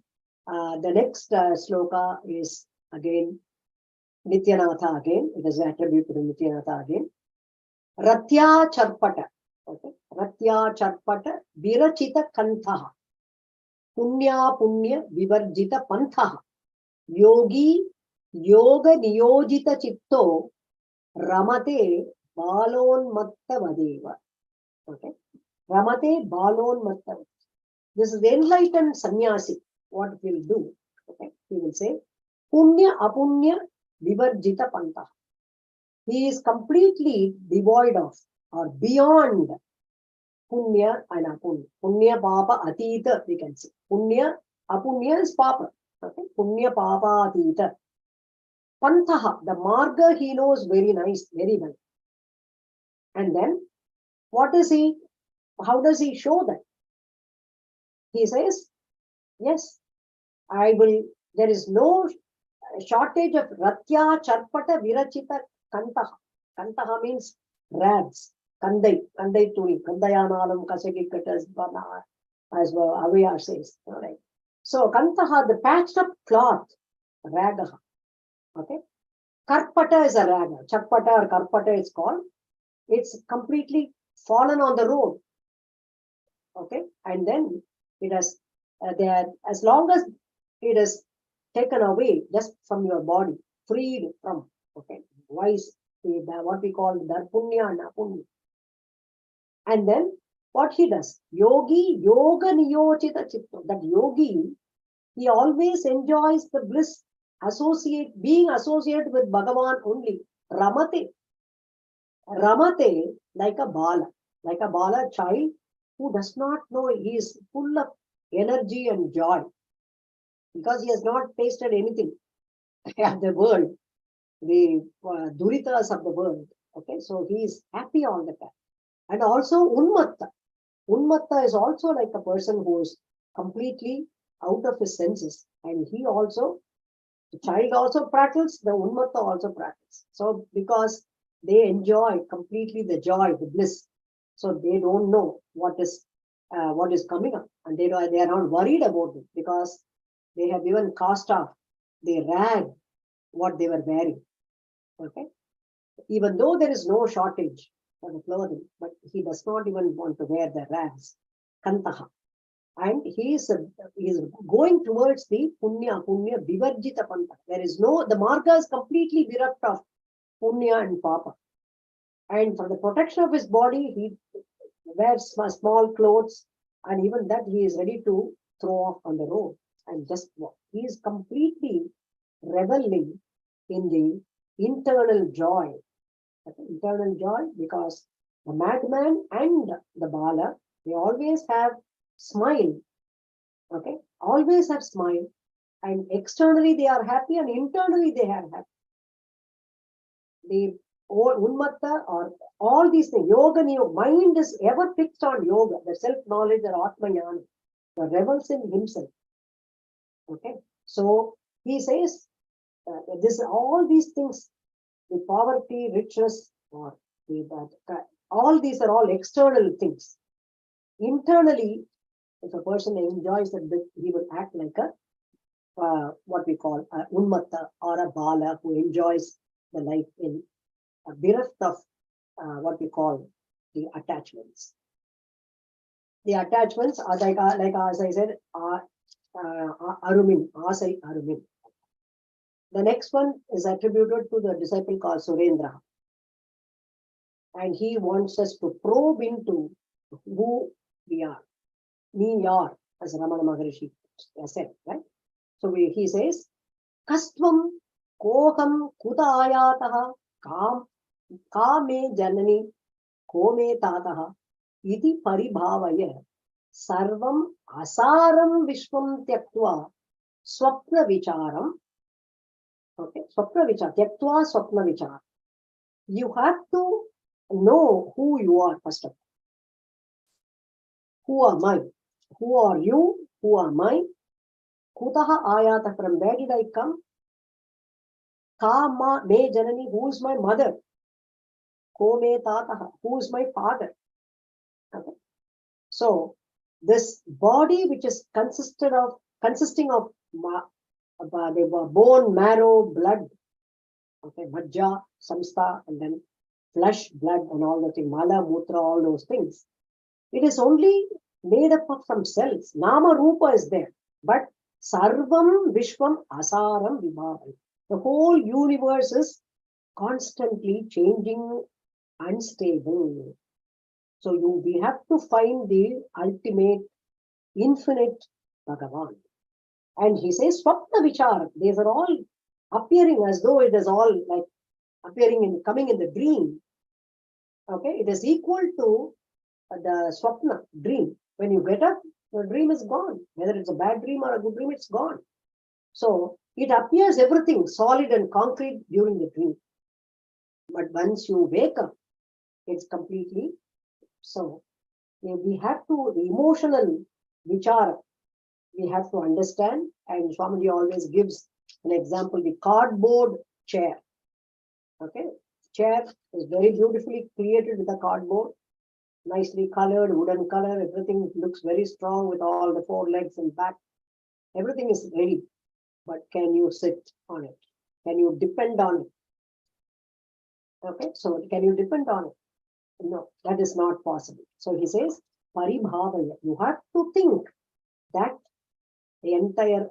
the next sloka is again Nityanatha again. It is attributed to Nityanatha again. Ratya Charpata. Okay. Ratya Charpata Virachita Kanthaha. Punya Punya Vivarjita Panthaha. Yogi Yoga Niyojita Chitto Ramate Balon Matta Vadeva. Okay. Ramate Balon Matta. This is the enlightened sannyasi. What he will do? Okay. He will say Punya Apunya Vivarjita Panthaha. He is completely devoid of or beyond Punya and Apunya. Punya Papa Atita, we can say. Punya, Apunya is Papa. Okay? Punya Papa Atita. Panthaha, the marga he knows very nice, very well. And then, what is he? How does he show that? He says, yes, I will, there is no shortage of Ratya Charpata Virachita Kantaha. Kantaha means rags. Kandai tuni, Kandayanalam Kasagi Katas Bana, as well Avaya says. All right. So Kantaha, the patched up cloth, ragaha. Okay. Karpata is a raga. Chakpata or Karpata is called. It's completely fallen on the road. Okay. And then it has, as long as it is taken away just from your body, freed from, okay, vice, what we call Darpunya and Apunya. And then what he does, yogi, yoga niyochita chitta. That yogi, he always enjoys the bliss, being associated with Bhagavan only. Ramate. Ramate, like a bala child who does not know, he is full of energy and joy because he has not tasted anything of the world, the duritas of the world. Okay, so he is happy all the time. And also Unmatta. Unmatta is also like a person who is completely out of his senses. And he also, the child also prattles, the Unmatta also prattles. So because they enjoy completely the joy, the bliss. So they don't know what is coming up. And they are not worried about it because they have even cast off the rag, what they were wearing. Okay. Even though there is no shortage for the clothing, but he does not even want to wear the rags, Kantaha. And he is going towards the Punya Vivarjita Pantha. There is no, the marga is completely bereft of Punya and Papa. And for the protection of his body, he wears small clothes, and even that he is ready to throw off on the road and just walk. He is completely reveling in the internal joy. Internal joy, because the madman and the bala, they always have smile. Okay, always have smile, and externally they are happy, and internally they are happy. The Unmatta or all these things, yoga, mind is ever fixed on yoga, the self-knowledge or Atmayana, the revels in himself. Okay, so he says all these things, the poverty, richness, or all these are all external things. Internally, if a person enjoys that bit, he will act like a what we call a Unmatta or a Bala who enjoys the life in a bereft of what we call the attachments. The attachments are like as I said, are Arumin, Asai Arumin. The next one is attributed to the disciple called Surendra. And he wants us to probe into who we are. Me are, as Ramana Maharishi said, right? So he says, Kastvam koham kutayataha kame janani kome tataha iti paribhavaya sarvam asaram vishwam tyaktva swapna vicharam. Okay, swapna vichar, tyaktva swapna vichar. You have to know who you are first of all. Who am I? Who are you? Who am I? Kutaha ayata, from where did I come? Ka ma me janani, who is my mother? Ko me tataha, who is my father? Okay. So this body which is consisting of bone, marrow, blood, okay, Bhaja, Samstha, and then flesh, blood, and all the things, Mala, Mutra, all those things. It is only made up of some cells. Nama Rupa is there, but Sarvam Vishwam Asaram Vibhavam. The whole universe is constantly changing, unstable. So we have to find the ultimate, infinite Bhagavan. And he says, Swapna Vichar, these are all appearing as though it is all like coming in the dream. Okay, it is equal to the Swapna, dream. When you get up, the dream is gone. Whether it's a bad dream or a good dream, it's gone. So it appears everything solid and concrete during the dream. But once you wake up, it's completely so. We have to, the emotional vichara, we have to understand. And Swamiji always gives an example, the cardboard chair. Okay, chair is very beautifully created with a cardboard, nicely colored, wooden color, everything looks very strong with all the four legs and back. Everything is ready. But can you sit on it? Can you depend on it? Okay, so can you depend on it? No, that is not possible. So he says, Paribhavaya, you have to think that the entire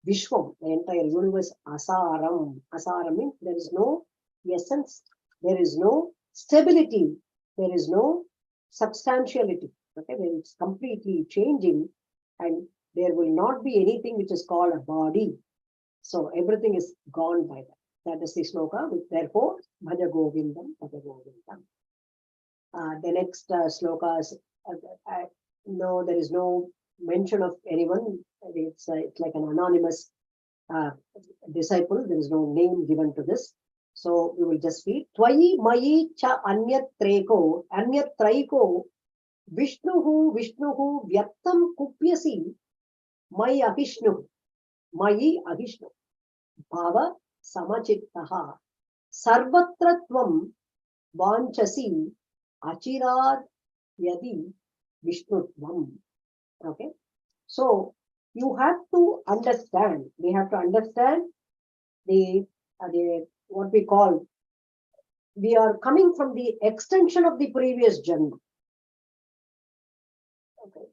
Vishwam, the entire universe, Asaram. Asaram means there is no essence, there is no stability, there is no substantiality. Okay, it's completely changing, and there will not be anything which is called a body. So everything is gone by that. That is the shloka. Therefore, Bhaja Govindam, Bhaja Govindam. The next slokas, no, there is no mention of anyone. It's like an anonymous disciple. There is no name given to this. So we will just read. Twayi mayi cha anyatraiko Vishnuhu vyattam kupyasi mayi ahishnu bhava samachittaha sarvatratvam vanchasi achirad yadi vishnutvam. Okay, so you have to understand. We have to understand the what we call. We are coming from the extension of the previous janma. Okay,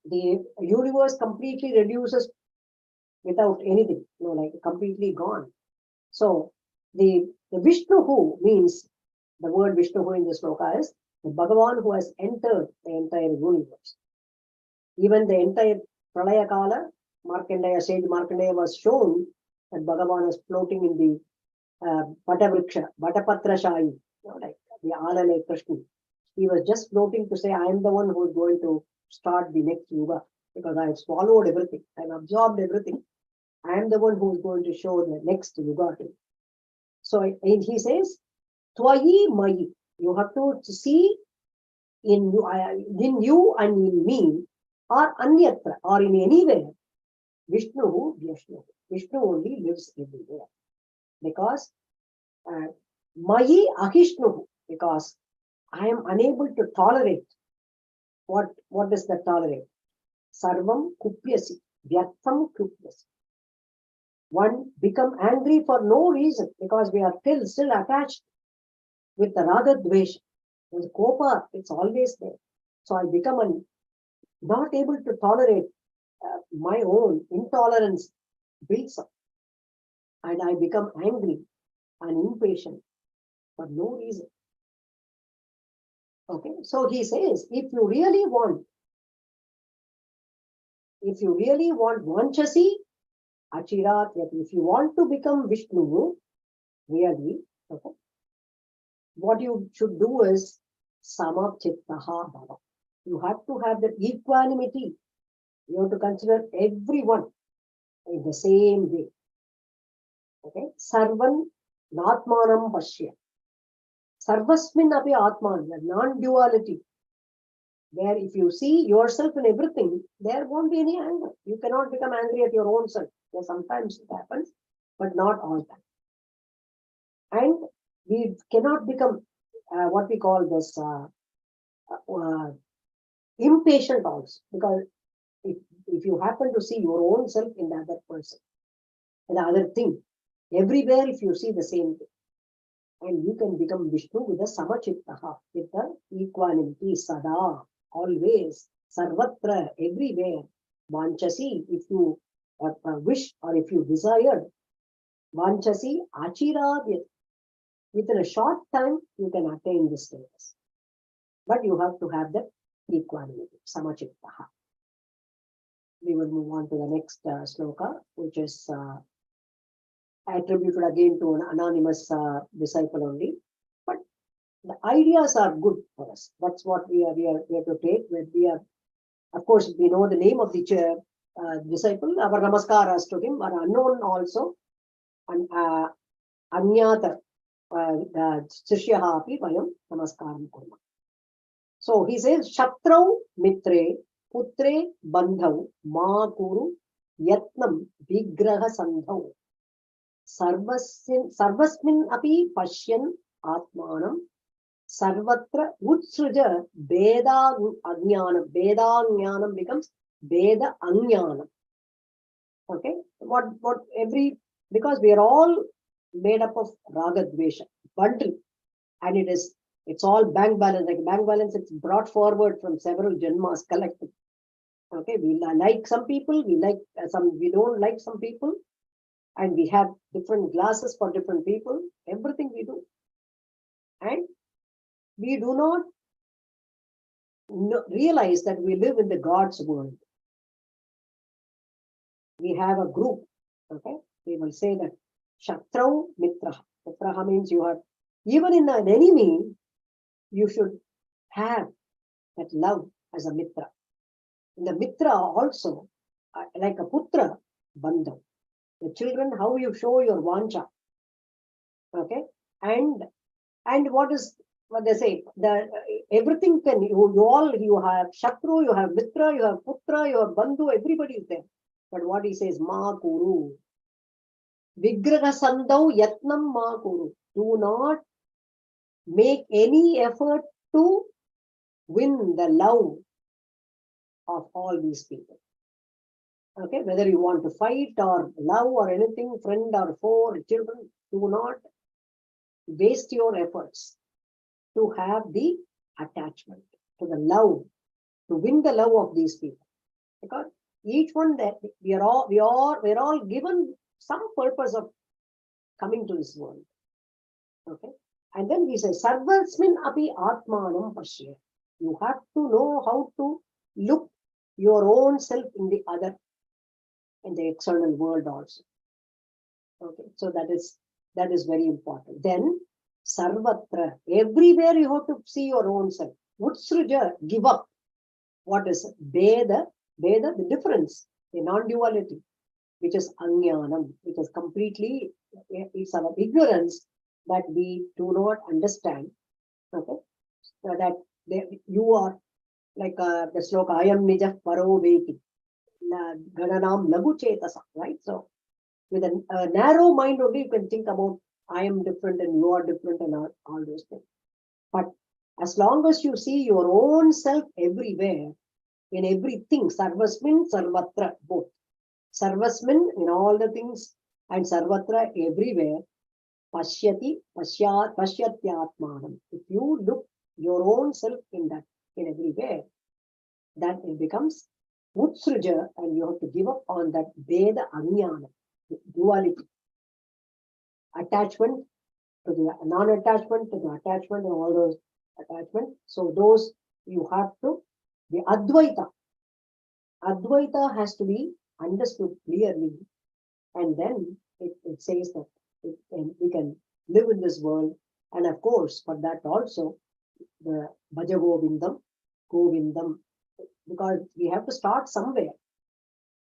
the universe completely reduces without anything. No, like completely gone. So the Vishnu means, the word Vishnu in the sloka is the Bhagavan who has entered the entire universe. Even the entire Pralaya Kala, sage Markandeya was shown that Bhagavan is floating in the Vatapatra Shayi, like the Alale Krishna. He was just floating to say, I am the one who is going to start the next yuga, because I have swallowed everything, I have absorbed everything. I am the one who is going to show the next yuga to you. So he says, Twayi Mayi, you have to see in you and in me, or anyatra, or in anywhere, Vishnu. Vishnu only lives everywhere. Because Mayi Ahishnu, because I am unable to tolerate. What does that tolerate? Sarvam kupyasi, vyartham kupyasi. One become angry for no reason, because we are still attached with the raga dvesha. The kopa, it's always there. So I become not able to tolerate my own intolerance builds up, and I become angry and impatient for no reason. Okay, so he says, if you really want Vanchasi, Achirat Yati, if you want to become Vishnu, really, okay, what you should do is Samachittaha Bhava. You have to have that equanimity. You have to consider everyone in the same way. Okay? Sarvan natmanam pashya. Sarvasmin api atman, the non-duality. Where if you see yourself in everything, there won't be any anger. You cannot become angry at your own self. Yeah, sometimes it happens, but not all time. And we cannot become what we call this impatient also, because if you happen to see your own self in the other person, in the other thing, everywhere if you see the same thing, and you can become Vishnu with a samachittaha, with the equanimity, sada, always, sarvatra, everywhere. Vanchasi, if you wish or if you desire, vanchasi achiradhyat. Within a short time, you can attain this status. But you have to have that equanimity, samachittaha. We will move on to the next shloka, which is attributed again to an anonymous disciple only. But the ideas are good for us. That's what we are to take. When we are, of course, we know the name of the disciple. Our namaskaras to him are unknown also. And anyata shishyaha api vayam namaskaram kurma. So he says, Shatrau mitre putre bandhau ma kuru yatnam vigraha sandhau sarvasmin api pashyan atmanam sarvatra utsruja beda ajnanam. Beda ajnanam becomes beda ajnanam. Okay, because we are all made up of raga dvesha, bundle, and it's all bank balance. Like bank balance, it's brought forward from several janmas collected. Okay, we like some people, we don't like some people, and we have different glasses for different people. Everything we do, and we do not realize that we live in the God's world. We have a group. Okay, we will say that Shatrau Mitraha. Mitraha means you have, even in an enemy, you should have that love as a Mitra. In the Mitra also, like a Putra, Bandhav. The children, how you show your Vancha. Okay, and what they say, everything can, you have Shatru, you have Mitra, you have Putra, you have Bandhu, everybody is there. But what he says, Ma Kuru. Vigraha Sandau Yatnam Ma Kuru. Do not make any effort to win the love of all these people. Okay, whether you want to fight or love or anything, friend or foe, or children, do not waste your efforts to have the attachment, to the love, to win the love of these people. Because each one that we're all given some purpose of coming to this world. Okay, and then he says, Sarvasmin api atmanam pashya. You have to know how to look your own self in the other, in the external world also. Okay, so that is very important. Then sarvatra, everywhere you have to see your own self. Utsruja, give up. What is it? Beda, the difference, the non-duality, which is ajnanam, which is completely, it's our ignorance that we do not understand. Okay, so that you are like the sloka, I am nija paro veti, gananam lagu chetasa, right? So with a narrow mind only you can think about I am different and you are different and all those things. But as long as you see your own self everywhere, in everything, sarvasmin, sarvatra, both. Sarvasmin in all the things and sarvatra everywhere, pashyati, pasyatyatmanam. If you look your own self in everywhere, that it becomes utsruja, and you have to give up on that veda ajnana, duality. Attachment to the non-attachment, to the attachment, and all those attachments. So those you have to, the Advaita. Advaita has to be understood clearly, and then it says that we can live in this world. And of course, for that also, the Bhaja Govindam, Govindam. Because we have to start somewhere.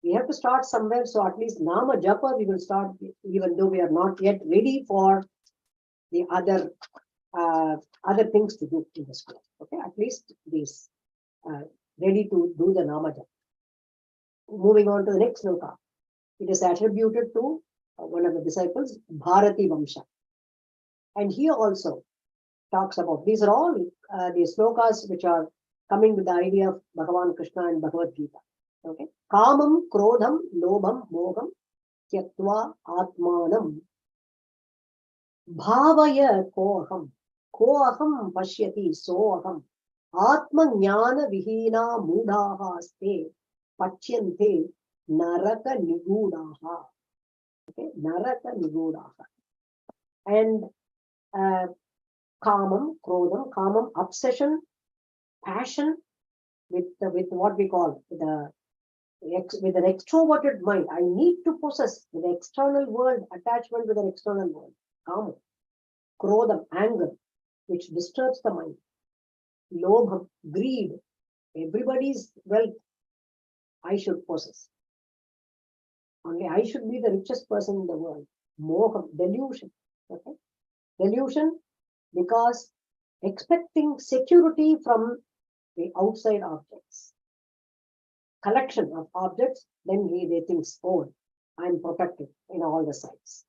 We have to start somewhere. So at least Nama Japa we will start, even though we are not yet ready for the other things to do in the school. Okay, at least this ready to do the Nama Japa. Moving on to the next sloka. It is attributed to one of the disciples, Bharati Vamsha. And here also talks about, these are all the slokas which are coming with the idea of Bhagavan Krishna and Bhagavad Gita. Okay. Kamam, Krodham, Lobham, Moham, Tyaktva, Atmanam, Bhavaya Koham, Koham Pashyati, Soham, Atma Jnana Vihina Mudaha Ste, Pachyante, Naraka Nigudaha. Okay, Naraka Nigudaha. And Kamam, Krodham, Kamam, obsession, passion with what we call with an extroverted mind. I need to possess the external world, attachment with an external world. Kamam, Krodham, anger, which disturbs the mind. Lobham, greed. Everybody's wealth I should possess. Only I should be the richest person in the world. Moham, delusion. Okay? Delusion because expecting security from the outside objects. Collection of objects, then they think, oh, I'm protected in all the sides.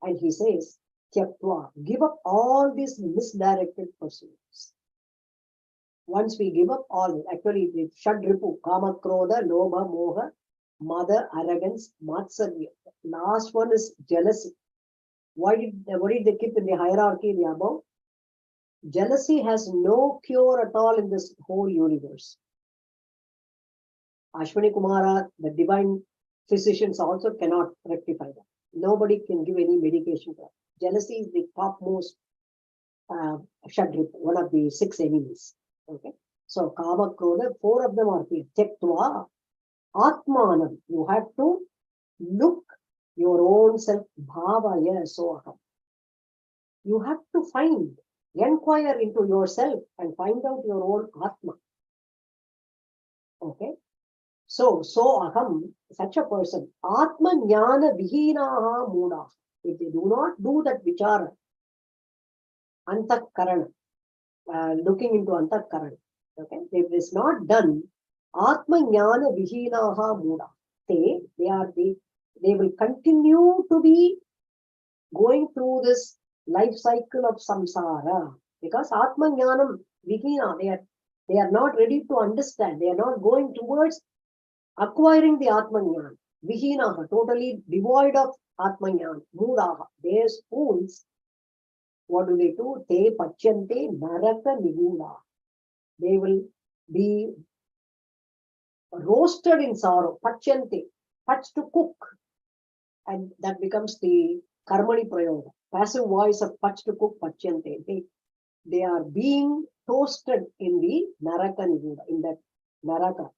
And he says, Tyaktva, give up all these misdirected pursuits. Once we give up all, actually, the Shadripu, Kama, Krodha, Lobha, Moha, Mother, arrogance, Matsarya. Last one is jealousy. What did they keep in the hierarchy, the above? Jealousy has no cure at all in this whole universe. Ashwini Kumara, the divine physicians also cannot rectify that. Nobody can give any medication for that. Jealousy is the topmost Shadripu, one of the 6 enemies. Okay. So Kama, Krodha, 4 of them are here. Tyaktva, Atmanam. You have to look your own self. Bhavaya soham. You have to inquire into yourself and find out your own Atma. Okay. So aham, such a person, Atma Jnana Vihinaha Muda. If they do not do that vichara, Antakarana, looking into Antakarana, okay, if it is not done, Atma Jnana Vihinaha Muda. They will continue to be going through this life cycle of samsara because Atma Jnanam Vihina, they are not ready to understand. They are not going towards acquiring the Atma Jnana. Vihinaha, totally devoid of Atma Jnana. Mudaha, they are fools. What do? Te pachyante naraka niguda. They will be roasted in sorrow. Pachyante, pach to cook. And that becomes the karmani prayoga. Passive voice of pach to cook, pachyante. They are being toasted in the naraka niguda, in that naraka.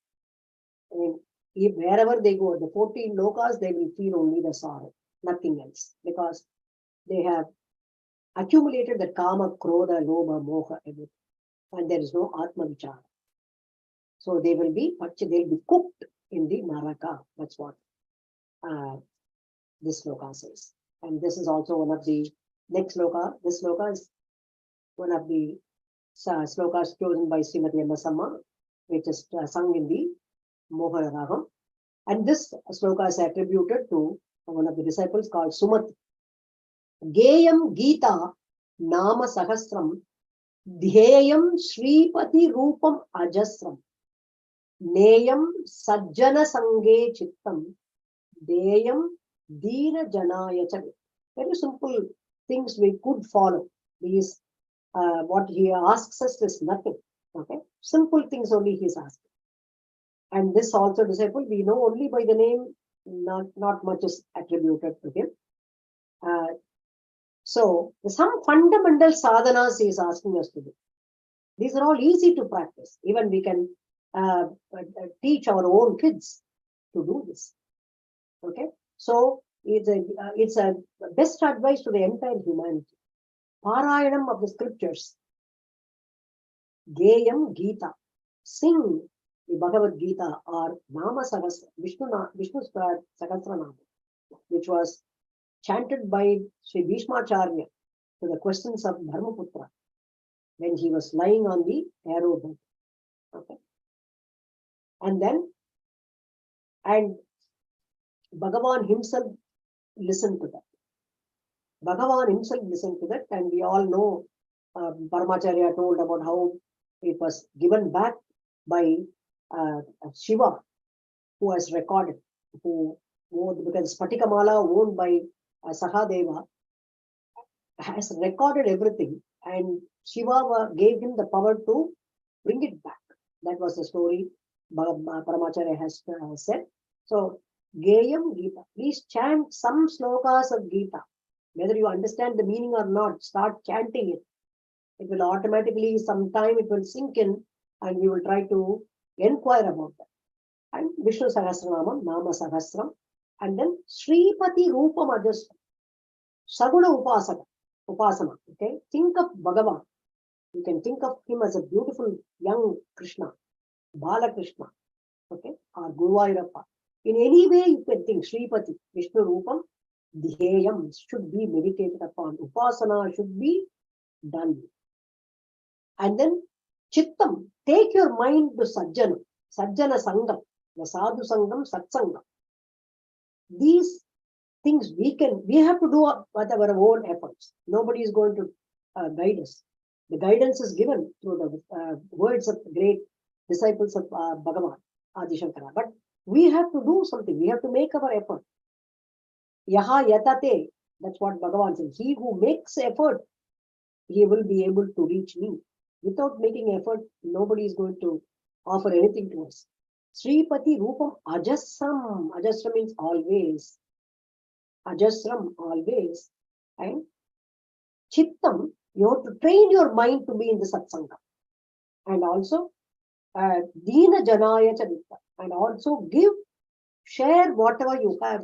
And if wherever they go, the 14 lokas, they will feel only the sorrow, nothing else. Because they have accumulated the kama, krodha, lobha, moha, everything. And there is no atma vichara. So they will be cooked in the naraka. That's what this sloka says. And this is also one of the next sloka. This sloka is one of the slokas chosen by Srimati M.S.Subbulakshmi, which is sung in the Mohara Ragam. And this sloka is attributed to one of the disciples called Sumati. Geyam Gita Nama Sahasram Dhyeyam Shripati Rupam Ajasram Neyam Sajjana Sange Chittam Deyam Dina Janaya Chavi. Very simple things we could follow. These what he asks us is nothing. Okay, simple things only he is asking. And this also disciple we know only by the name. Not much is attributed to him. So some fundamental sadhanas he is asking us to do. These are all easy to practice. Even we can teach our own kids to do this. Okay, so it's a best advice to the entire humanity. Parayanam of the scriptures. Geyam Gita. sing the Bhagavad Gita or Nama Sahasra, Vishnu Sahasranama, which was chanted by Sri Bhishmacharya to the questions of Dharmaputra when he was lying on the arrow bed. Okay. And Bhagavan himself listened to that. Bhagavan himself listened to that, and we all know Paramacharya told about how it was given back by Shiva, who has recorded, because Spatikamala owned by Sahadeva has recorded everything, and Shiva gave him the power to bring it back. That was the story Paramacharya has said. So, Geyam Gita. Please chant some shlokas of Gita. Whether you understand the meaning or not, start chanting it. It will automatically, sometime it will sink in, and we will try to inquire about that. And Vishnu Sahasranamam, Nama Sahasram, and then Shripati Rupam Ajasram, Saguna Upasana. Okay, think of Bhagavan. You can think of him as a beautiful young Krishna, Bala Krishna, okay, or Guruvayurappa. In any way you can think Shripati, Vishnu Rupam, Dhyayam should be meditated upon. Upasana should be done. And then Chittam, take your mind to Sajjana Sangam, the Sadhu Sangam, Satsangam. These things we have to do with our own efforts. Nobody is going to guide us. The guidance is given through the words of great disciples of Bhagavan, Adi Shankara. But we have to do something. We have to make our effort. Yaha yatate, that's what Bhagavan says. He who makes effort, he will be able to reach me. Without making effort, nobody is going to offer anything to us. Sripati Rupam Ajasram. Ajasram means always. Ajasram, always. And Chittam, you have to train your mind to be in the satsangam. And also, Dina Janaya Charita. And also share whatever you have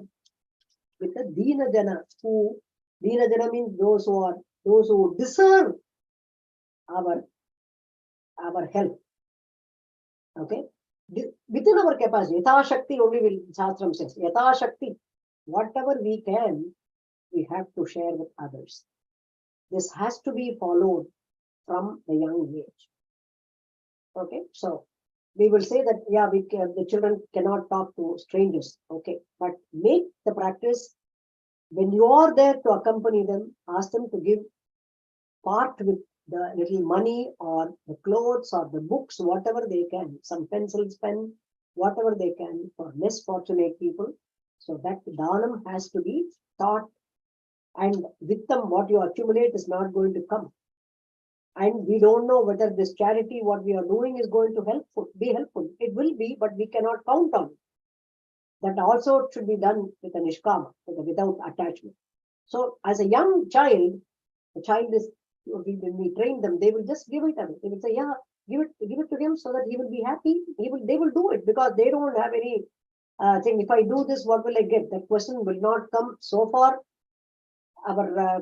with the Dina Jana. Dina Jana means those who deserve our help. Okay? Within our capacity, Yatha Shakti only will Shastram says. Yatha Shakti, whatever we can, we have to share with others. This has to be followed from the young age. Okay, so we will say that, yeah, the children cannot talk to strangers. Okay, but make the practice when you are there to accompany them, ask them to give part with the little money or the clothes or the books, whatever they can, some pencils, pen, whatever they can for less fortunate people. So that dhanam has to be taught, and with them what you accumulate is not going to come. And we don't know whether this charity, what we are doing, is going to be helpful. It will be, but we cannot count on it. That also should be done with a nishkama, without attachment. So as a young child, the child is, when we train them, they will just give it away. They will say, yeah, give it to him so that he will be happy. They will do it because they don't have any thing. If I do this, what will I get? That question will not come. So far, our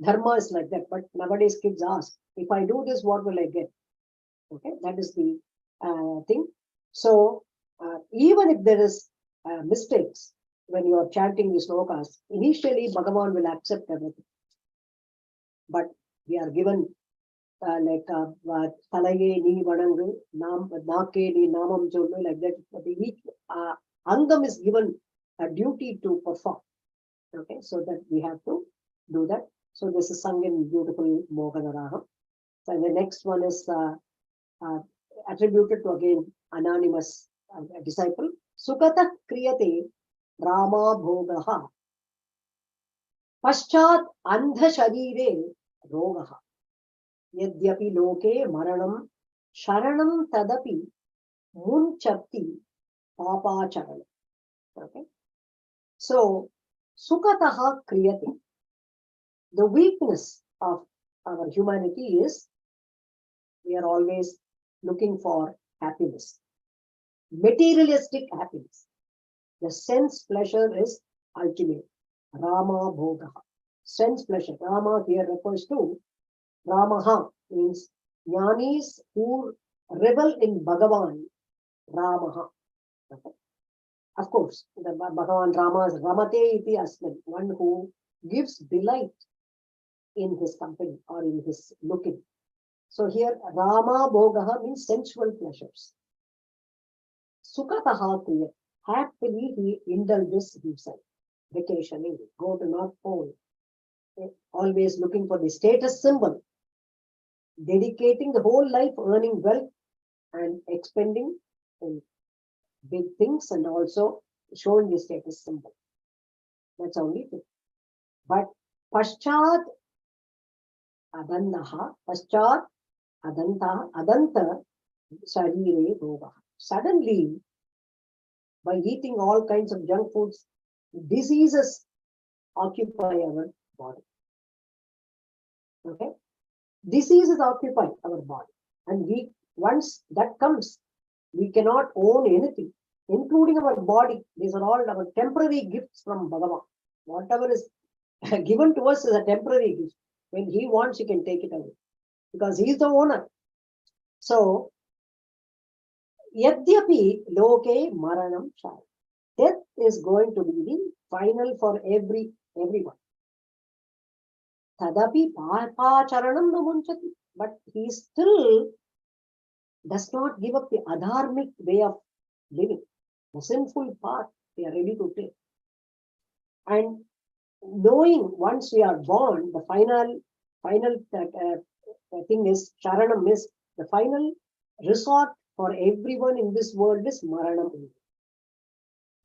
dharma is like that. But nowadays kids ask, if I do this, what will I get? Okay, that is the thing. So even if there is mistakes when you are chanting the shlokas, initially Bhagavan will accept everything. But we are given like Talaye ni vanangu, nake ni namam cholu, like that. Each angam is given a duty to perform. Okay, so that we have to do that. So this is sung in beautiful Moganaraham. So the next one is attributed to again anonymous disciple. Sukata kriyate Rama bhogaha Paschat andha sharire rogaha Yadyapi loke maranam sharanam tadapi munchatti papacharanam. Okay. So sukataha kriyate. The weakness of our humanity is we are always looking for happiness, materialistic happiness. The sense pleasure is ultimate. Rama bhogaha. Sense pleasure. Rama here refers to Ramaha, means jnanis who revel in Bhagavan-nama. Okay. Of course, the Bhagavan-nama is Ramate iti asmin, one who gives delight in his company or in his looking. So here, Rama Bhogaha means sensual pleasures. Sukataha kriya, happily he indulges himself. Vacationing, go to North Pole, always looking for the status symbol, dedicating the whole life, earning wealth and expending in big things and also showing the status symbol. That's only thing. But Paschat Adantaha, Paschat Adanta Sharire Roga. Suddenly, by eating all kinds of junk foods, diseases occupy our body. Okay? Diseases occupy our body. And once that comes, we cannot own anything, including our body. These are all our temporary gifts from Bhagavan. Whatever is given to us is a temporary gift. When he wants, he can take it away. Because he is the owner. So, Yadyapi loke maranam shai. Death is going to be the final for everyone. Tadapi papacharanam namunchati. But he still does not give up the adharmic way of living. The sinful path they are ready to take. And knowing once we are born, the final thing is, Sharanam is the final resort for everyone in this world is Maranam.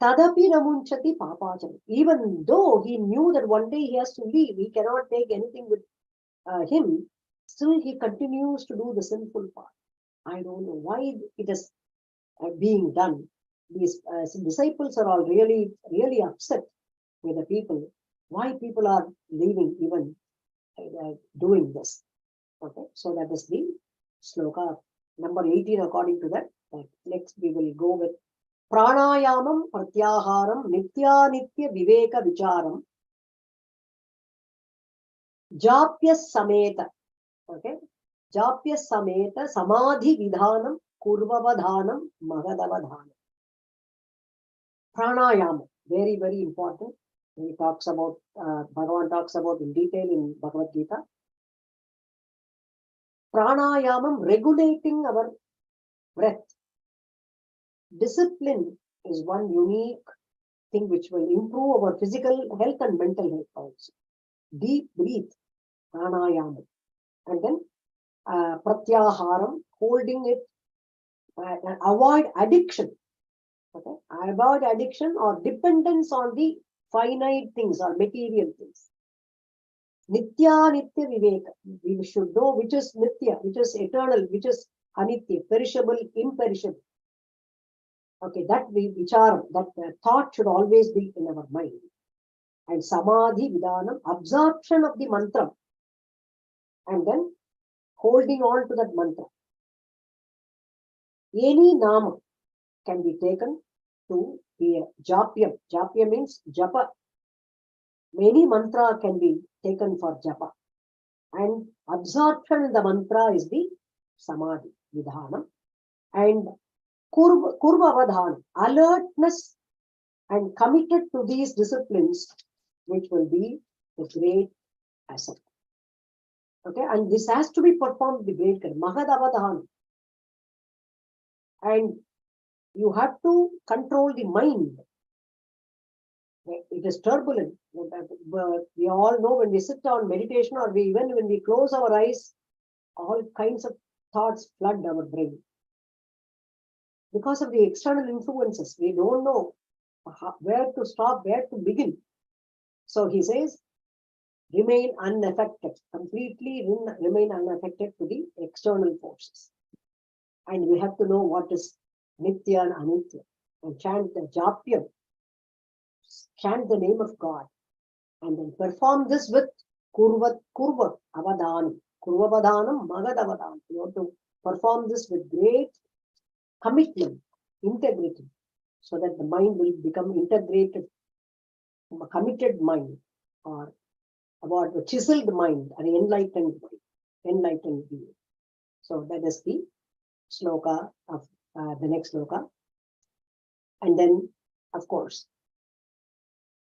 Tadapi namunchati papacham. Even though he knew that one day he has to leave, he cannot take anything with him, still he continues to do the sinful part. I don't know why it is being done. These disciples are all really, really upset with the people. Why people are leaving even doing this. Okay, so that is the shloka number 18 according to that. Next we will go with Pranayamam Pratyaharam Nitya Nitya Viveka Vicharam Japya Sameta. Okay, Japya Sameta Samadhi Vidhanam Kurvavadhanam Magadavadhanam. Pranayama, very, very important. He talks about, Bhagavan talks about in detail in Bhagavad Gita. Pranayamam, regulating our breath. Discipline is one unique thing which will improve our physical health and mental health also. Deep breathe, pranayama. And then pratyaharam, holding it, avoid addiction. Okay? Avoid addiction or dependence on the finite things or material things. Nitya Nitya Viveka. We should know which is Nitya, which is eternal, which is Anitya, perishable, imperishable. Okay, that vicharam, that thought should always be in our mind. And Samadhi Vidhanam, absorption of the mantra. And then holding on to that mantra. Any nama can be taken to be a japyam. Japyam means japa. Many mantra can be taken for japa. And absorption in the mantra is the samadhi vidhanam. And kurva vadhanam, alertness and committed to these disciplines, which will be a great asset. Okay, and this has to be performed with great care. Mahadavadhanam. And you have to control the mind. It is turbulent. We all know when we sit on meditation or even when we close our eyes, all kinds of thoughts flood our brain. Because of the external influences, we don't know where to stop, where to begin. So he says, remain unaffected, completely remain unaffected to the external forces. And we have to know what is Nitya and Anitya. And chant the Japyam, chant the name of God. And then perform this with Kurva Avadhanam, Kurvavadhanam, Magadavadhanam. You have to perform this with great commitment, integrity, so that the mind will become integrated, a committed mind, or about a chiseled mind, an enlightened being. So that is the shloka of the next shloka. And then, of course,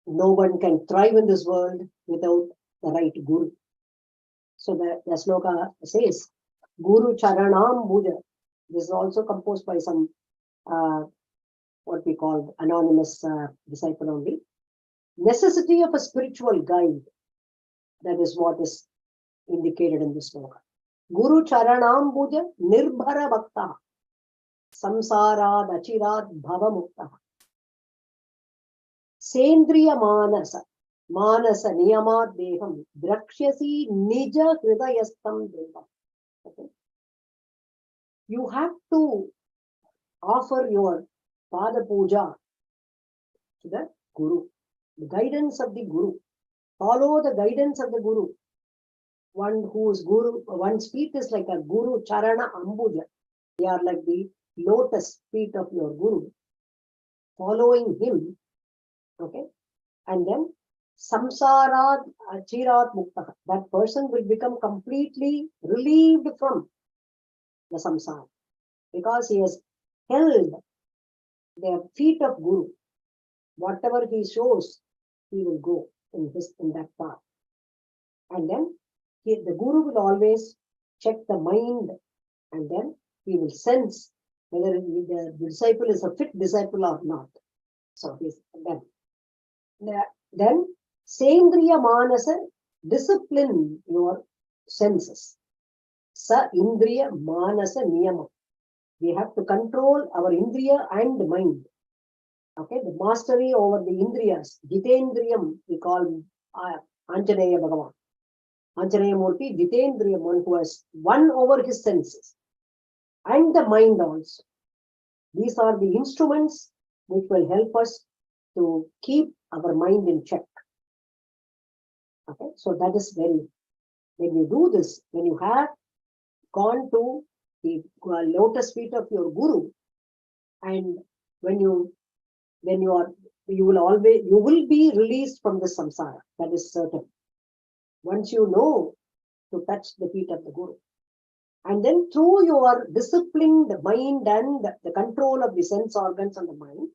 no one can thrive in this world without the right guru. So the shloka says, Guru Charanam Bhuja. This is also composed by some what we call anonymous disciple only. Necessity of a spiritual guide. That is what is indicated in this shloka. Guru Charanam Bhuja Nirbhara Bhakta Samsarad Achirad Bhava Mukta Sendriya Manasa Niyamat Deham Drakshasi Nija Hridayastam Devam. Okay. You have to offer your Pada Puja to the Guru, the guidance of the Guru. Follow the guidance of the Guru. One whose Guru, one's feet is like a Guru Charana Ambuja. They are like the lotus feet of your Guru. Following him, okay, and then Samsarat Achirat Mukta. That person will become completely relieved from the samsara because he has held the feet of Guru. Whatever he shows, he will go in that path. And then the Guru will always check the mind, and then he will sense whether the disciple is a fit disciple or not. So he's then Sendriya Manasa, discipline your senses. Sa Indriya Manasa Niyama. We have to control our Indriya and mind. Okay, the mastery over the Indriyas. Jitendriyam, we call Anjaneya Bhagavan. Anjaneya Murti, Jitendriyam, one who has won over his senses. And the mind also. These are the instruments which will help us to keep our mind in check. Okay, so that is when you do this, when you have gone to the lotus feet of your Guru, and you will be released from the samsara. That is certain. Once you know to touch the feet of the Guru. And then through your disciplined mind and the control of the sense organs and the mind,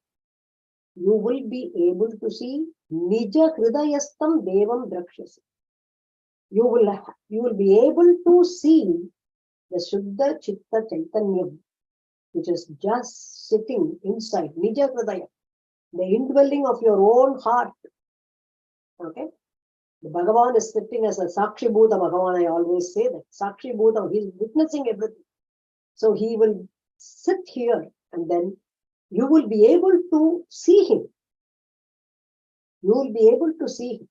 you will be able to see Nija Hridayastam Devam Drakshasi. You will be able to see the Shuddha Chitta Chaitanyam, which is just sitting inside Nija Hridaya, the indwelling of your own heart. Okay? The Bhagavan is sitting as a Sakshi Bhuta Bhagavan. I always say that. Sakshi Bhuta, he is witnessing everything. So he will sit here and then you will be able to see him. You will be able to see him.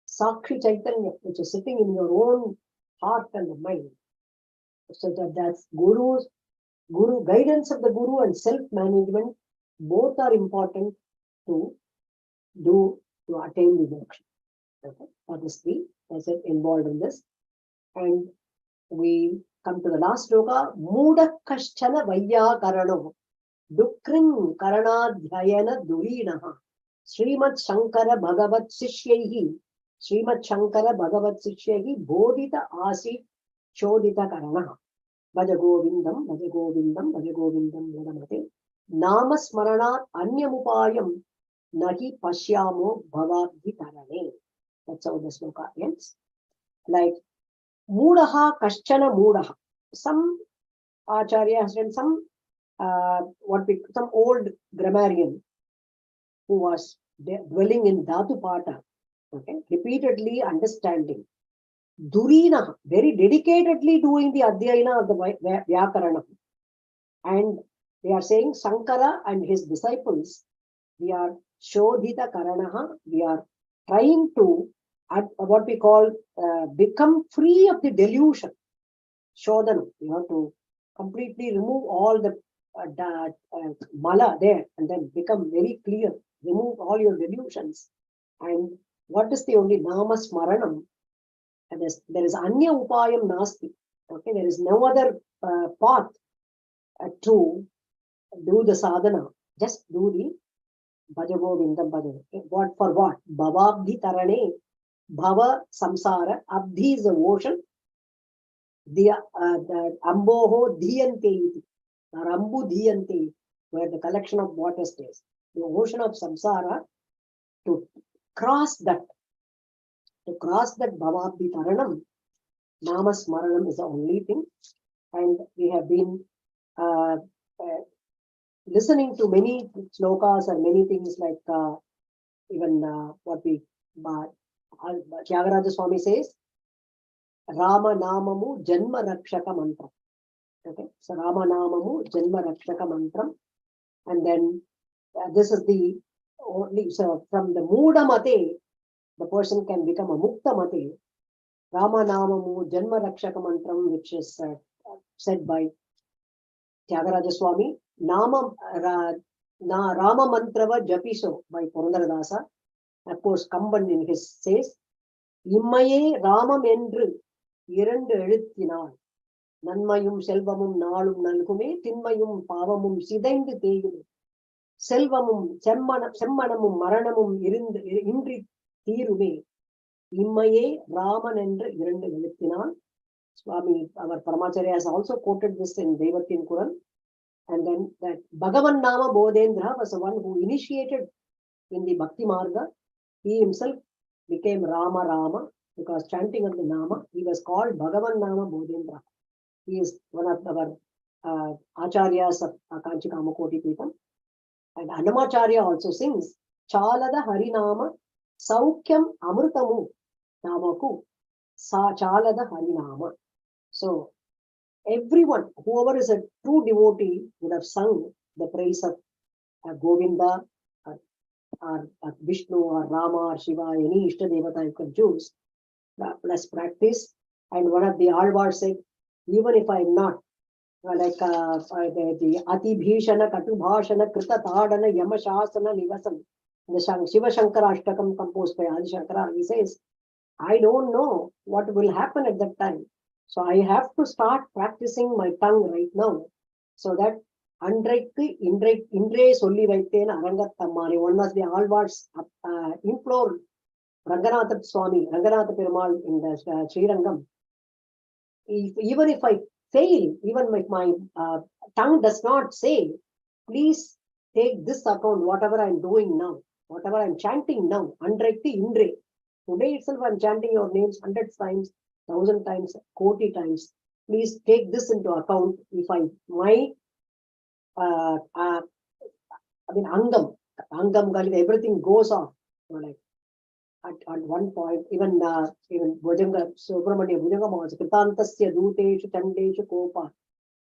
Sakshi Chaitanya, which is sitting in your own heart and the mind. So that's Guru guidance of the Guru and self-management, both are important to attain the moksha. Okay? That is involved in this. And we come to the last shloka. Muda Kashchana Vaya Karano Dukrin Karanadhyayana Durinaha Srimat Shankara Bhagavat Sishyehi Bodhita Asi Chodita Karana Bhaja Govindam Bhaja Govindam Bhaja Govindam Yadamate Nama Smaranat Anyamupayam Nahi Pashyamo Bhavabhi Tarane. That's how the sloka ends. Like Mudaha Kashchana Mudaha. Some Acharya has written some old grammarian who was dwelling in Dhatu Pata, okay, repeatedly understanding. Durina, very dedicatedly doing the Adhyayana of the Vyakarana. And they are saying Shankara and his disciples, we are Shodhita Karanaha, we are trying to what we call become free of the delusion. Shodhana, you have to completely remove all the mala there and then become very clear. Remove all your delusions. And what is the only nama smaranam? And there is anya upayam nasti. Okay, there is no other path to do the sadhana. Just do the Bhaja Govindam Bhaja. What for what? Bhavabdhi tarane. Bhava samsara. Abdhi is the ocean. The amboho dhiyante iti. Narambu Dhiyanti, where the collection of water stays. The ocean of samsara, to cross that Bhavabdi Taranam, Namasmaranam is the only thing. And we have been listening to many shlokas and many things like even what we Tyagaraja Swami says, Rama Namamu Janma Rakshaka Mantra. Okay, so Rama Namamu Janma Rakshaka Mantram. And then this is the only, so from the Muda Mate, the person can become a Mukta Mate. Rama Namamu Janma Rakshaka Mantram, which is said by Tyagaraja Swami. Rama Mantrava Japiso by Purandaradasa. Of course, Kamban in his says, Immaye Ramam Endru Irandu Eluthinal Nanmayum Selvamum Nalum Nalkume Tinmayum Pavamum Sidaindu Theyume Selvamum Semmanamum Maranamum Indri Thirume Immaye Raman Endru Irandu Eluthinal. Swami, our Paramacharya, has also quoted this in Devatin Kuran. And then that Bhagavan-nama Bodhendra was the one who initiated in the Bhakti Marga. He himself became Rama because chanting of the Nama, he was called Bhagavan-nama Bodhendra. He is one of our Acharyas of Kanchi Kamakoti Peetham. And Annamacharya also sings Chalada Harinama Saukyam Amrutamu Namaku Sa Chalada Harinama. So everyone, whoever is a true devotee, would have sung the praise of Govinda or Vishnu or Rama or Shiva, any Ishta Devata you can choose, plus practice. And one of the Alvars said, even if I'm not, like the Ati Bhishana Katubhashana Krita Tadana Yamashasana Nivasam, the Shiva Shankara Ashtakam composed by Adi Shankara, he says, I don't know what will happen at that time. So I have to start practicing my tongue right now, so that Andrekku Indre Solli Vaitena Arangatham Mani, one of the Alvars implore Ranganatha Swami, Ranganatha Perumal in the Sri Rangam. Even if I fail, even if my tongue does not say, please take this account, whatever I'm doing now, whatever I'm chanting now, Andrekku Indre. Today itself I'm chanting your names 100 times. 1,000 times, 40 times. Please take this into account. If Angam, everything goes off. Like at one point, even Bhajanga Subramanya Bhujanga was Kritantasya Duteshu Chandeshu Kopa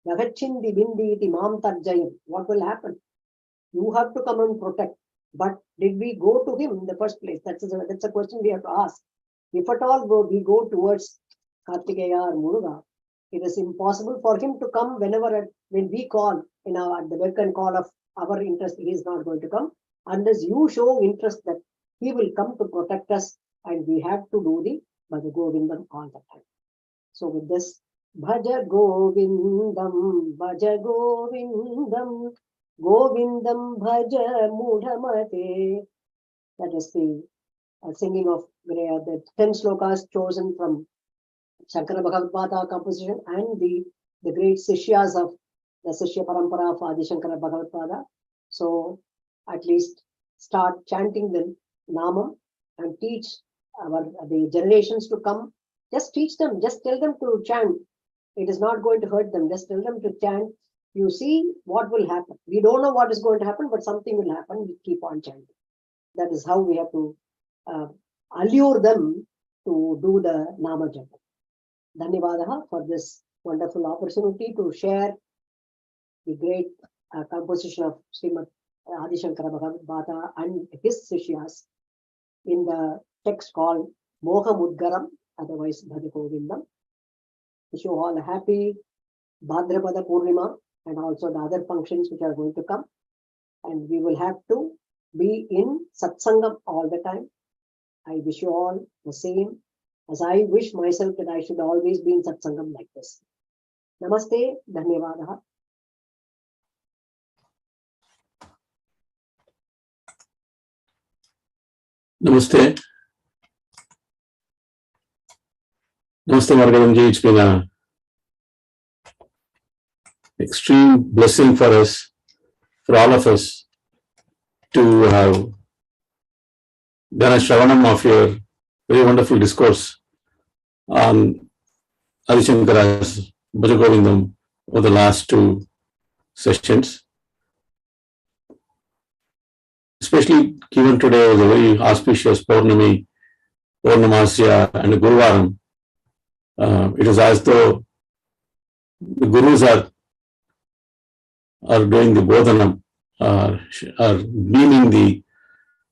Nagachindi Binditi Mam Tarjayam. What will happen? You have to come and protect. But did we go to him in the first place? That's a question we have to ask. If at all we go towards Kartikeya or Muruga, it is impossible for him to come when we call at the beck and call of our interest. He is not going to come unless you show interest that he will come to protect us, and we have to do the Bhaja Govindam all the time. So with this, Bhaja Govindam, Bhaja Govindam, Govindam Bhaja Mudhamate. That is the singing of the 10 shlokas chosen from Shankara Bhagavad composition and the great Sishyas of the Sishya Parampara of Adi Shankara Bhagavad. So at least start chanting the Namam and teach the generations to come. Just teach them, just tell them to chant. It is not going to hurt them. Just tell them to chant. You see what will happen. We don't know what is going to happen, but something will happen. We keep on chanting. That is how we have to allure them to do the Nama Japa. Dhanyavadaha for this wonderful opportunity to share the great composition of Srimad Adi Shankara Bhagavad and his Sishyas in the text called Moha Mudgaram, otherwise Bhaja Govindam. Wish you all a happy Bhadrapada Purnima and also the other functions which are going to come. And we will have to be in satsangam all the time. I wish you all the same, as I wish myself that I should always be in satsangam like this. Namaste, Dhanyavadaha. Namaste. Namaste, Maragatham ji. It's been a extreme blessing for us, for all of us, to have done a Shravanam of your very wonderful discourse on Adi Shankara's Bhaja Govindam over the last 2 sessions. Especially given today was a very auspicious Purnami, Purnamasya and Guruvaram. It is as though the Gurus are doing the Bodhanam, are beaming the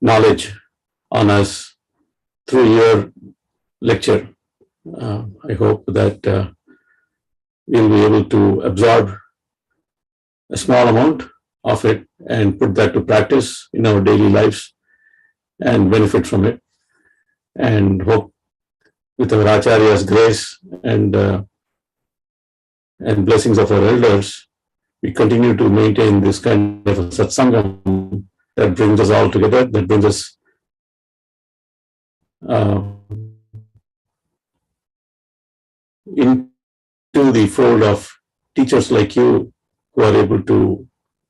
knowledge on us through your lecture. I hope that we'll be able to absorb a small amount of it and put that to practice in our daily lives and benefit from it. And hope with our Acharya's grace and blessings of our elders, we continue to maintain this kind of a satsangam that brings us all together, that brings us into the fold of teachers like you who are able to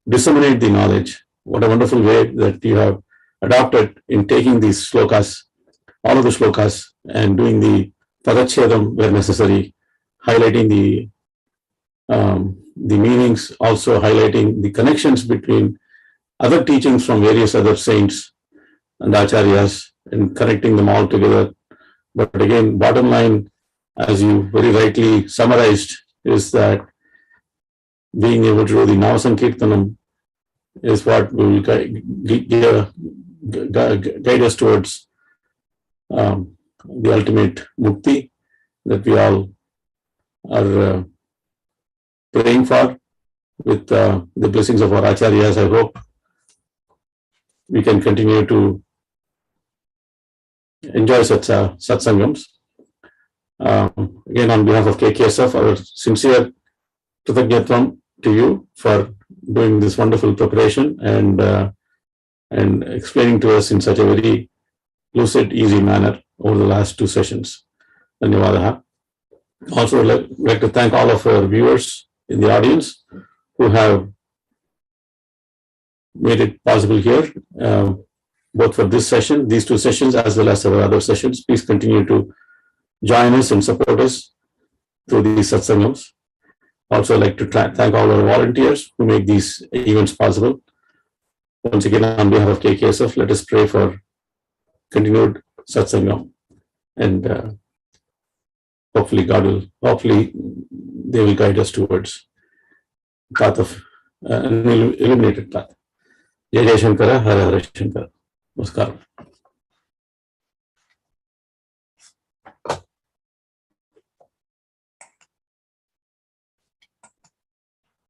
disseminate the knowledge. What a wonderful way that you have adopted in taking these shlokas, all of the shlokas, and doing the padachedam where necessary, highlighting the meanings, also highlighting the connections between other teachings from various other saints and acharyas and connecting them all together. But again, bottom line, as you very rightly summarized, is that being able to do the Navasankirtanam is what will guide us towards the ultimate mukthi that we all are praying for. With the blessings of our acharyas, I hope we can continue to enjoy such satsangams. Again, on behalf of KKSF, our sincere mukkshathvam to you for doing this wonderful preparation and explaining to us in such a very lucid, easy manner over the last 2 sessions. Dhanyavadaha. Also, like to thank all of our viewers in the audience who have made it possible here, both for this session, these 2 sessions, as well as our other sessions. Please continue to join us and support us through these satsangams. Also, I'd like to thank all our volunteers who make these events possible. Once again, on behalf of KKSF, let us pray for continued satsangam, and hopefully they will guide us towards path of an illuminated path. Jai Jai Shankara, Hare Hare Shankara. Namaskaram.